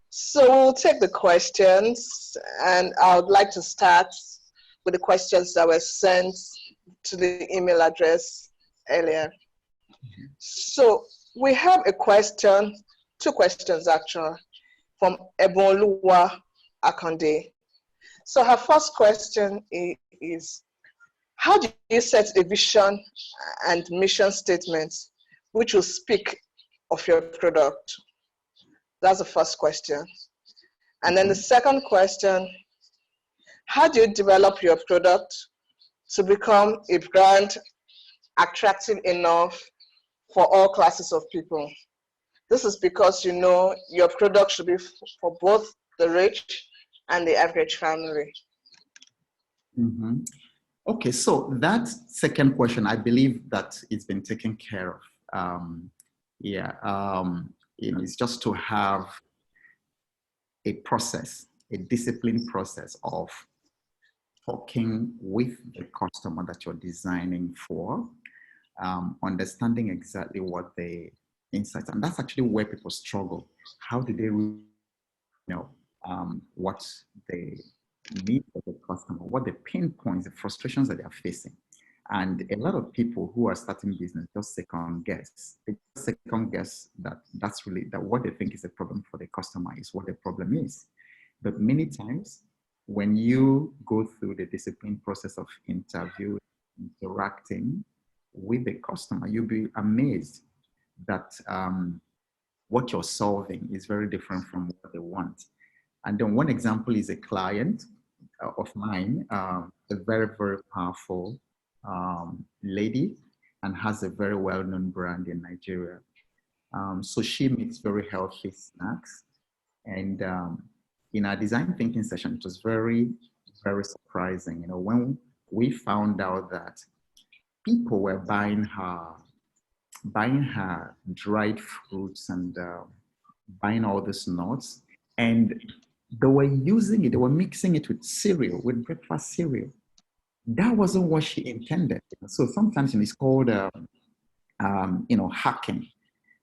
So we'll take the questions, and I would like to start with the questions that were sent to the email address earlier. So we have a question, two questions actually, from Ebonluwa Akande. So her first question is, how do you set a vision and mission statement which will speak of your product? That's the first question. And then the second question, how do you develop your product to become a brand attractive enough for all classes of people? This is because your product should be for both the rich and the average family. Mm-hmm. Okay, so that second question, I believe that it's been taken care of. It's just to have a process, a disciplined process of talking with the customer that you're designing for, understanding exactly what the insights, and that's actually where people struggle. How do they know what they need for the customer, what the pain points, the frustrations that they are facing? And a lot of people who are starting business just second guess. They just second guess that what they think is a problem for the customer is what the problem is. But many times, when you go through the discipline process of interview, interacting with the customer, you'll be amazed that what you're solving is very different from what they want. And then one example is a client of mine, a very, very powerful lady, and has a very well-known brand in Nigeria. So she makes very healthy snacks. And in our design thinking session, it was very, very surprising. You know, when we found out that people were buying her dried fruits and buying all these nuts, and they were using it, they were mixing it with cereal, with breakfast cereal. That wasn't what she intended. So sometimes it's called, hacking.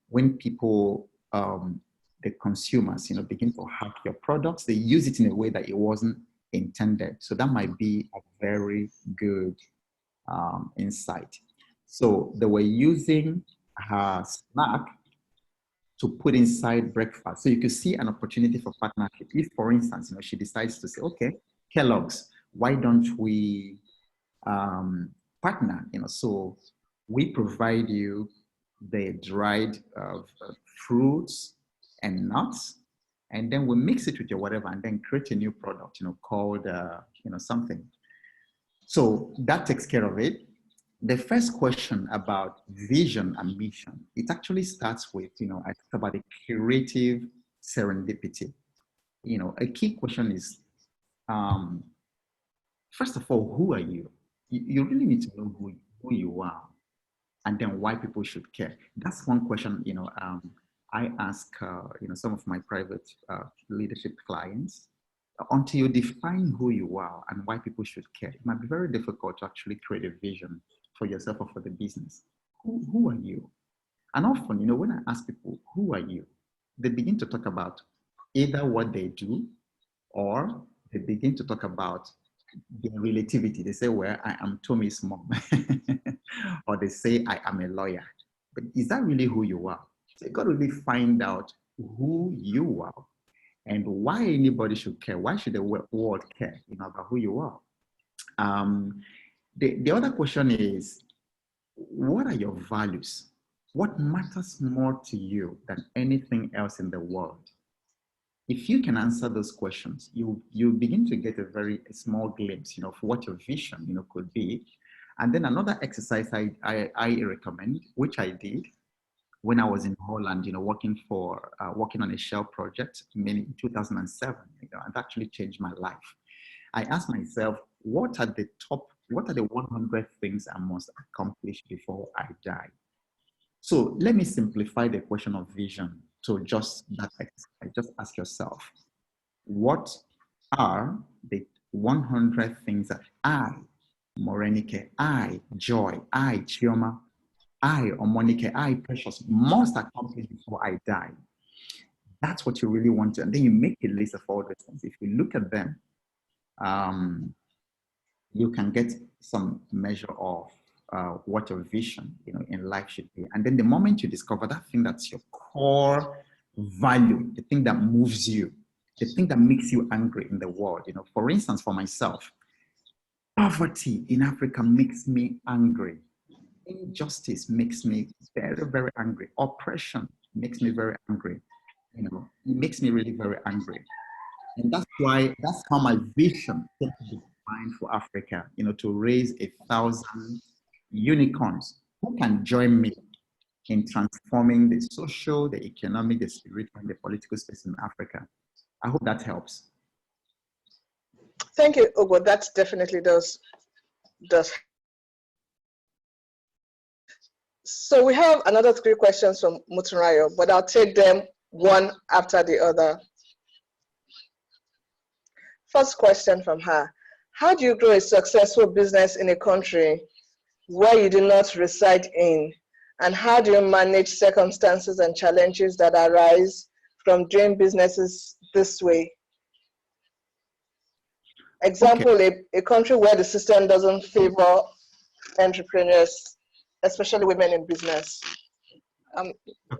When people, the consumers, begin to hack your products, they use it in a way that it wasn't intended. So that might be a very good insight. So they were using her snack to put inside breakfast. So you could see an opportunity for partnership. If, for instance, she decides to say, okay, Kellogg's, why don't we partner? So we provide you the dried fruits and nuts, and then we mix it with your whatever, and then create a new product, called something. So that takes care of it. The first question about vision and mission, it actually starts with, I talk about the creative serendipity. A key question is, first of all, who are you? You really need to know who you are, and then why people should care. That's one question, I ask, some of my private leadership clients. Until you define who you are and why people should care, it might be very difficult to actually create a vision for yourself or for the business. Who are you? And often, when I ask people, who are you? They begin to talk about either what they do, or they begin to talk about their relativity. They say, well, I am Tommy's mom. Or they say, I am a lawyer. But is that really who you are? So you got to really find out who you are and why anybody should care. Why should the world care about who you are? The other question is, what are your values? What matters more to you than anything else in the world? If you can answer those questions, you begin to get a very small glimpse, of what your vision, could be. And then another exercise I recommend, which I did when I was in Holland, working on a Shell project in 2007, and that actually changed my life. I asked myself, what are the 100 things I must accomplish before I die? So let me simplify the question of vision to just that exercise. Just ask yourself, what are the 100 things that I, Morenike, I, Joy, I, Chioma, I, Omonike, I, Precious, must accomplish before I die? That's what you really want to. And then you make a list of all those things. If you look at them, you can get some measure of what your vision, in life should be. And then the moment you discover that thing that's your core value, the thing that moves you, the thing that makes you angry in the world, for instance, for myself, poverty in Africa makes me angry. Injustice makes me very, very angry. Oppression makes me very angry. It makes me really very angry. And that's how my vision came to be defined for Africa, to raise 1,000 unicorns who can join me in transforming the social, the economic, the spiritual, and the political space in Africa. I hope that helps. Thank you, Ogbo. That definitely does. So we have another 3 questions from Mutunrayo, but I'll take them one after the other. First question from her: how do you grow a successful business in a country where you do not reside in? And how do you manage circumstances and challenges that arise from doing businesses this way? Example, okay. A country where the system doesn't favor entrepreneurs, especially women in business. I'm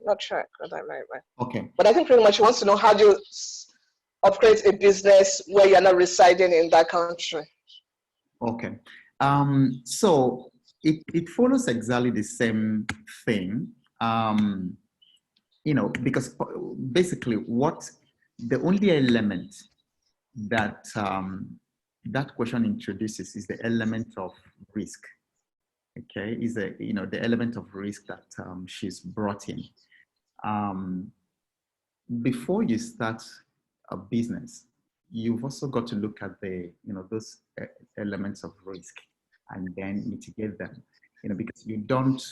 not sure I got that right. Okay. But I think pretty much she wants to know, how do you operate a business where you're not residing in that country? Okay. So it follows exactly the same thing. You know, because basically what the only element that that question introduces is the element of risk. Okay, is a, you know, the element of risk that she's brought in. Before you start a business, you've also got to look at the, you know, those elements of risk and then mitigate them. You know, because you don't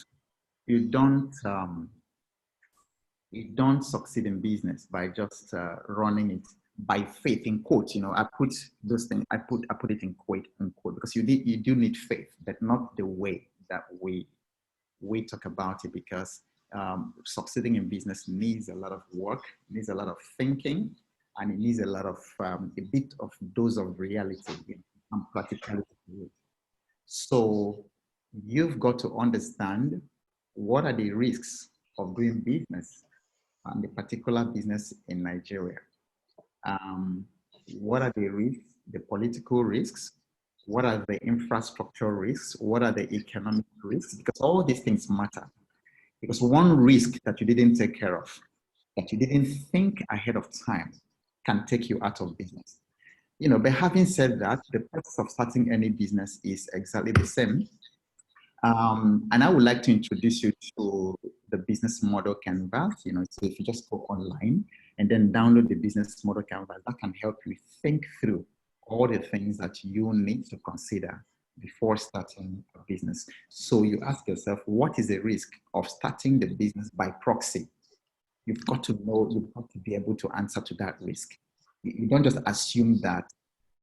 you don't succeed in business by just running it by faith, in quotes. You know, I put those things, I put it in quote, because you do need faith, but not the way that we talk about it, because succeeding in business needs a lot of work, needs a lot of thinking, and it needs a lot of a bit of dose of reality, you know, and practicality. So you've got to understand what are the risks of doing business and the particular business in Nigeria. What are the risks, the political risks? What are the infrastructure risks? What are the economic risks? Because all these things matter. Because one risk that you didn't take care of, that you didn't think ahead of time, can take you out of business. You know, but having said that, the process of starting any business is exactly the same. And I would like to introduce you to the business model canvas. You know, so if you just go online and then download the business model canvas, that can help you think through all the things that you need to consider before starting a business. So you ask yourself, what is the risk of starting the business by proxy? You've got to know, you've got to be able to answer to that risk. You don't just assume that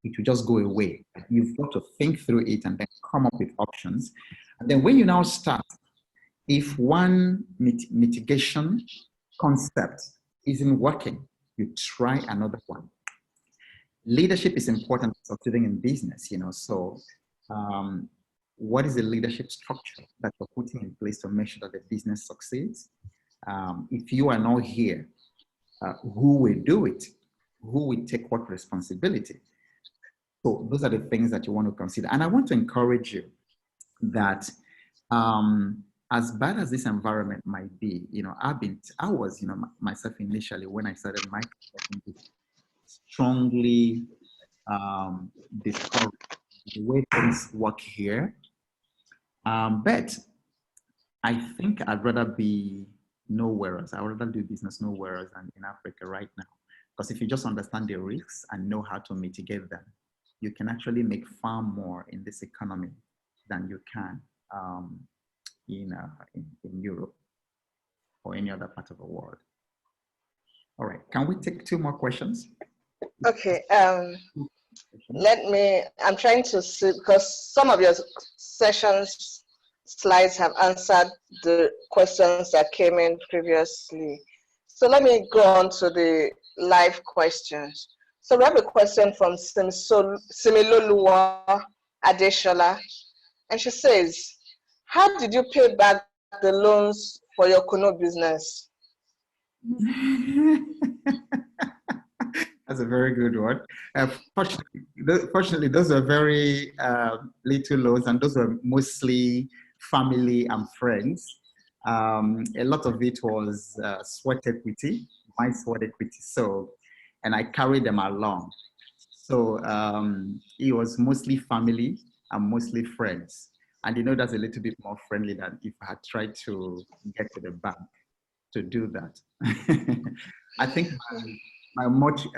it will just go away. You've got to think through it and then come up with options. And then when you now start, if one mitigation concept isn't working, you try another one. Leadership is important for succeeding in business, you know, so what is the leadership structure that you're putting in place to make sure that the business succeeds? If you are not here, who will do it? Who will take what responsibility? So those are the things that you want to consider. And I want to encourage you that as bad as this environment might be, you know, I was, you know, myself initially when I started my company, strongly discouraged the way things work here. But I think I'd rather be nowhere else. I'd rather do business nowhere else than in Africa right now. Because if you just understand the risks and know how to mitigate them, you can actually make far more in this economy than you can in Europe or any other part of the world. All right, can we take 2 more questions? Okay, I'm trying to see, because some of your sessions slides have answered the questions that came in previously. So let me go on to the live questions. So we have a question from Similoluwa Adeshola, and she says, how did you pay back the loans for your Kuno business? That's a very good one. Fortunately, those are very little loans, and those were mostly family and friends. A lot of it was sweat equity, my sweat equity. So, and I carried them along. So it was mostly family and mostly friends. And you know, that's a little bit more friendly than if I had tried to get to the bank to do that. I think my most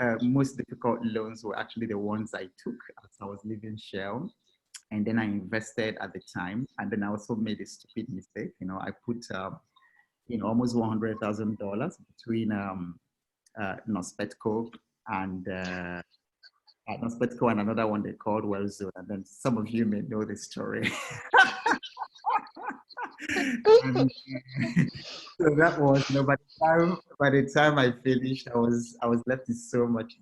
difficult loans were actually the ones I took as I was leaving Shell. And then I invested at the time. And then I also made a stupid mistake. You know, I put, you know, almost $100,000 between Nospetco and Nospetco and another one they called Wellzone. And then some of you may know the story. And, so that was, you know, by the time I finished, I was left with so much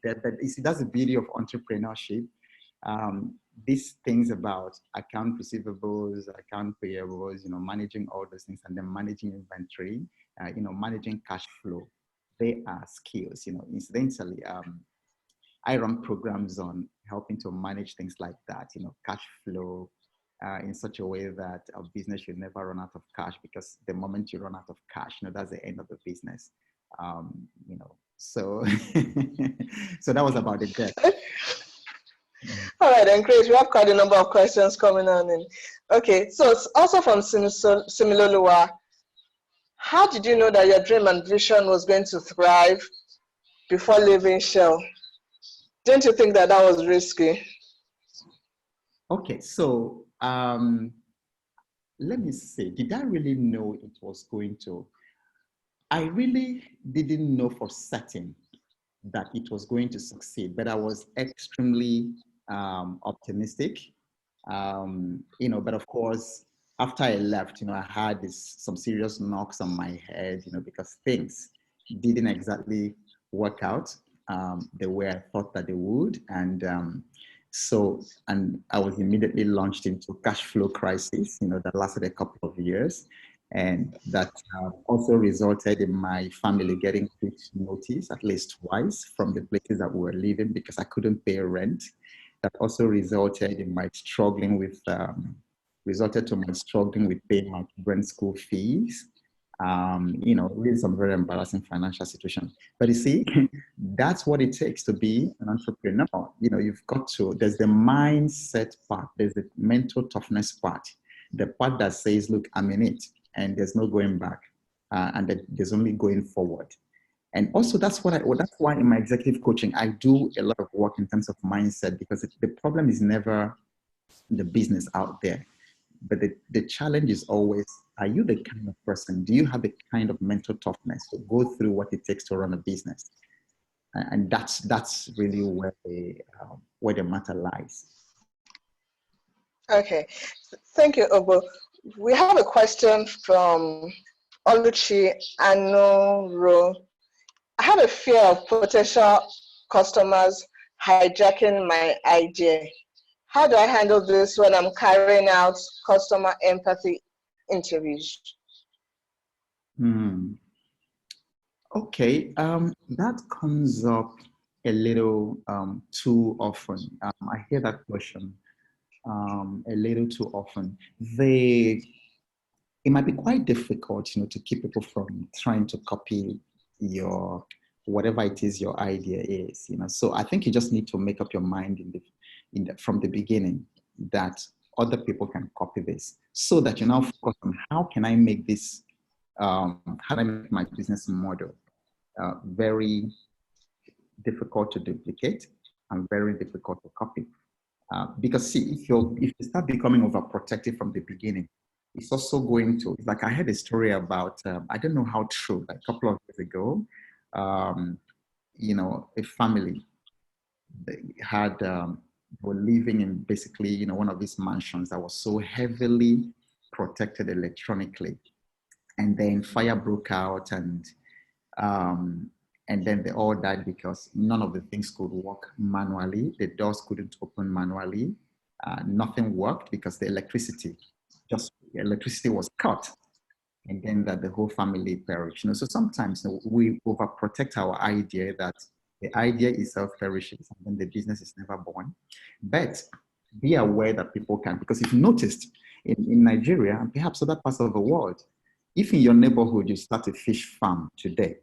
debt. But you see, that's the beauty of entrepreneurship. These things about account receivables, account payables, you know, managing all those things, and then managing inventory, you know, managing cash flow. they are skills. Incidentally, I run programs on helping to manage things like that, cash flow, in such a way that a business should never run out of cash, because the moment you run out of cash, that's the end of the business. So so that was about the debt. All right, then, Chris, we have quite a number of questions coming on in. Okay, so it's also from Similoluwa. How did you know that your dream and vision was going to thrive before leaving Shell? Don't you think that was risky? Okay, so let me say, did I really know it was going to? I really didn't know for certain that it was going to succeed, but I was extremely optimistic. But of course, after I left, I had some serious knocks on my head, because things didn't exactly work out the way I thought that they would. And I was immediately launched into cash flow crisis, that lasted a couple of years. And that also resulted in my family getting quick notice, at least twice, from the places that we were living, because I couldn't pay rent. That also resulted in my struggling with paying my children's school fees. Really some very embarrassing financial situation. But you see, that's what it takes to be an entrepreneur. There's the mindset part, there's the mental toughness part, the part that says, look, I'm in it, and there's no going back, and there's only going forward. And also that's why in my executive coaching, I do a lot of work in terms of mindset, because the problem is never the business out there, but the challenge is always, are you the kind of person, do you have the kind of mental toughness to go through what it takes to run a business? And that's really where the matter lies. Okay, thank you, Ogbo. We have a question from Oluchi Anoro. I have a fear of potential customers hijacking my idea. How do I handle this when I'm carrying out customer empathy interviews? Okay, that comes up a little too often. I hear that question a little too often. It might be quite difficult, to keep people from trying to copy whatever it is your idea is, So I think you just need to make up your mind from the beginning that other people can copy this, so that you now focus on how can I make this, how do I make my business model very difficult to duplicate and very difficult to copy. Because see, if you start becoming overprotective from the beginning, it's also going to, like I heard a story about, I don't know how true, like a couple of years ago, a family, they were living in basically, one of these mansions that was so heavily protected electronically. And then fire broke out, and then they all died because none of the things could work manually. The doors couldn't open manually. Nothing worked because the electricity was cut. And then that the whole family perished. So sometimes we overprotect our idea, that the idea itself perishes and then the business is never born. But be aware that people can, because if you noticed in Nigeria and perhaps other parts of the world, if in your neighborhood you start a fish farm today,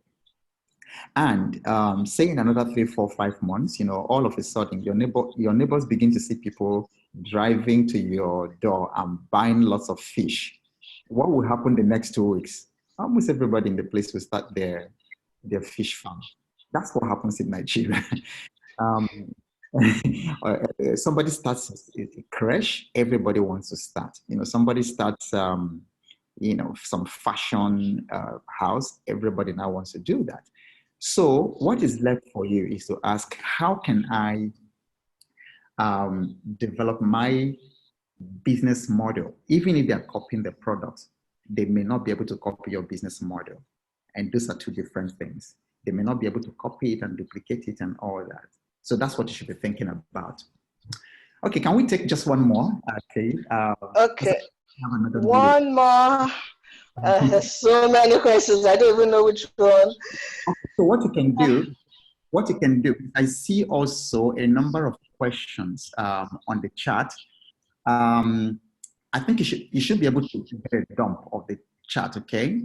and say in another 3, 4, 5 months, all of a sudden your neighbors begin to see people driving to your door and buying lots of fish. What will happen the next 2 weeks? Almost everybody in the place will start their fish farm. That's what happens in Nigeria. Somebody starts a crash, everybody wants to start. Somebody starts, some fashion house, everybody now wants to do that. So what is left for you is to ask, how can I develop my business model? Even if they're copying the product, they may not be able to copy your business model. And those are two different things. They may not be able to copy it and duplicate it and all that. So that's what you should be thinking about. Okay, can we take just one more? Okay. Okay. One more. There's so many questions. I don't even know which one. Okay, so what you can do, I see also a number of questions on the chat. I think you should be able to get a dump of the chat, okay?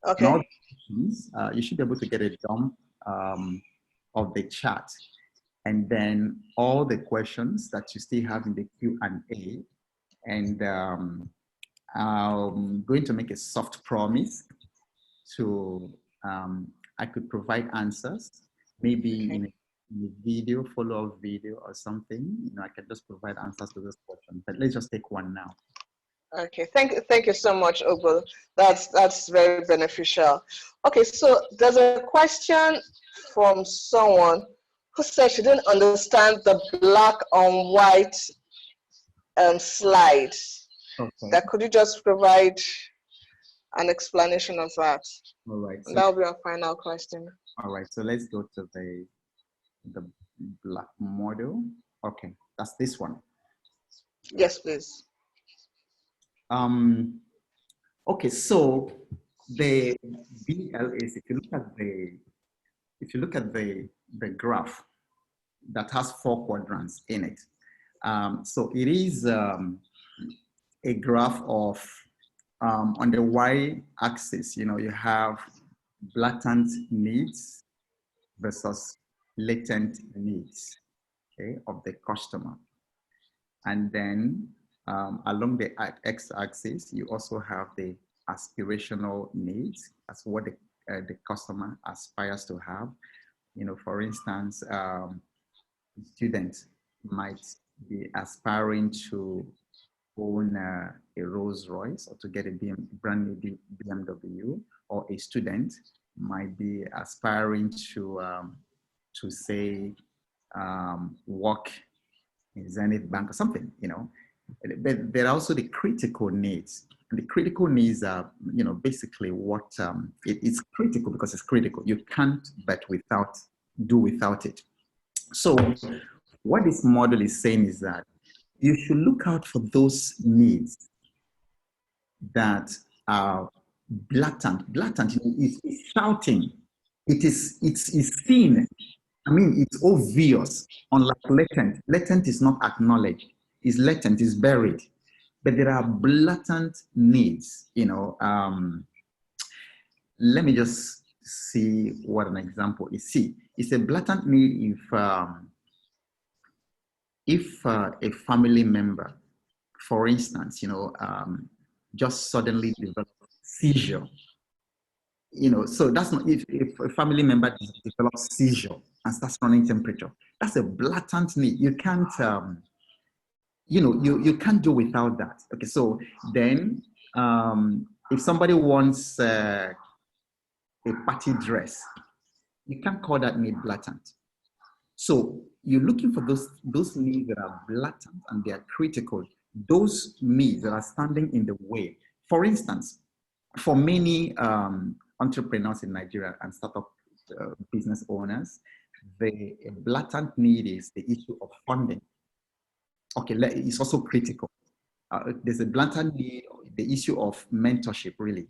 Okay. And all the questions, you should be able to get a dump of the chat. And then all the questions that you still have in the Q&A. And I'm going to make a soft promise to, I could provide answers, maybe in a video, follow-up video or something. You know, I can just provide answers to this question, but let's just take one now. Okay, thank you so much, Ogbo. That's very beneficial. Okay, so there's a question from someone who said she didn't understand the black on white slide. Okay. That could you just provide an explanation of that? All right. So that will be our final question. All right. So let's go to the black model. Okay, that's this one. Yes, please. Okay, so the BLAs, if you look at the graph that has 4 quadrants in it. So it is a graph of on the y-axis, you know, you have blatant needs versus latent needs, okay, of the customer. And then along the x-axis, you also have the aspirational needs. That's what the customer aspires to have. You know, for instance, students might be aspiring to own a Rolls Royce or to get a brand new BMW, or a student might be aspiring to say work in Zenith Bank or something, you know. But there are also the critical needs. And the critical needs are, you know, basically what it's critical because it's critical. You can't do without it. So what this model is saying is that you should look out for those needs that are blatant. Blatant is shouting. It's seen. I mean, it's obvious, unlike latent. Latent is not acknowledged. It's latent, it's buried. But there are blatant needs, you know. Let me just see what an example is. See, it's a blatant need if a family member, for instance, you know, just suddenly develops seizure. You know, so that's not, if a family member develops seizure and starts running temperature, that's a blatant need. You can't, you know, you can't do without that. Okay, so then if somebody wants a party dress, you can't call that need blatant. So you're looking for those needs that are blatant and they are critical, those needs that are standing in the way. For instance, for many entrepreneurs in Nigeria and startup business owners, the blatant need is the issue of funding. Okay, it's also critical. There's a blatant need, the issue of mentorship, really.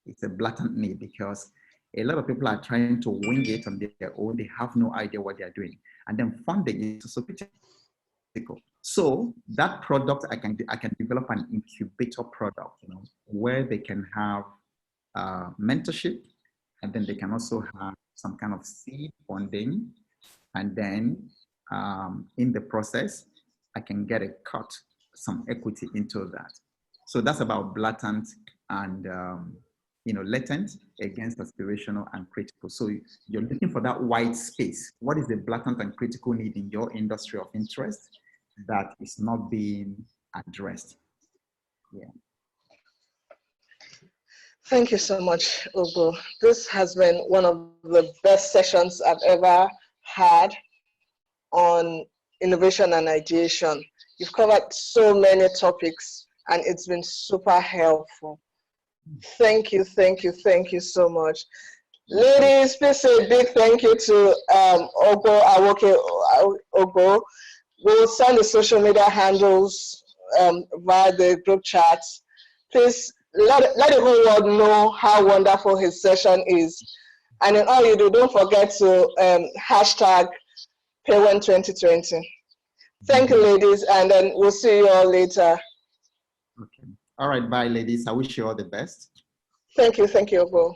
It's a blatant need because a lot of people are trying to wing it on their own. They have no idea what they're doing. And then funding is also critical. So that product, I can develop an incubator product, you know, where they can have mentorship, and then they can also have some kind of seed funding. And then in the process, I can get a cut, some equity into that. So that's about blatant and you know, latent against aspirational and critical. So you're looking for that white space. What is the blatant and critical need in your industry of interest that is not being addressed? Yeah. Thank you so much, Ogbo. This has been one of the best sessions I've ever had on innovation and ideation. You've covered so many topics and it's been super helpful. Thank you so much. Ladies, please say a big thank you to Ogbo, Awoke, Ogbo. We'll send the social media handles via the group chat. Please let the whole world know how wonderful his session is. And in all you do, don't forget to hashtag Payone 2020. Thank you, ladies, and then we'll see you all later. Okay. All right, bye, ladies. I wish you all the best. Thank you, Ogbo.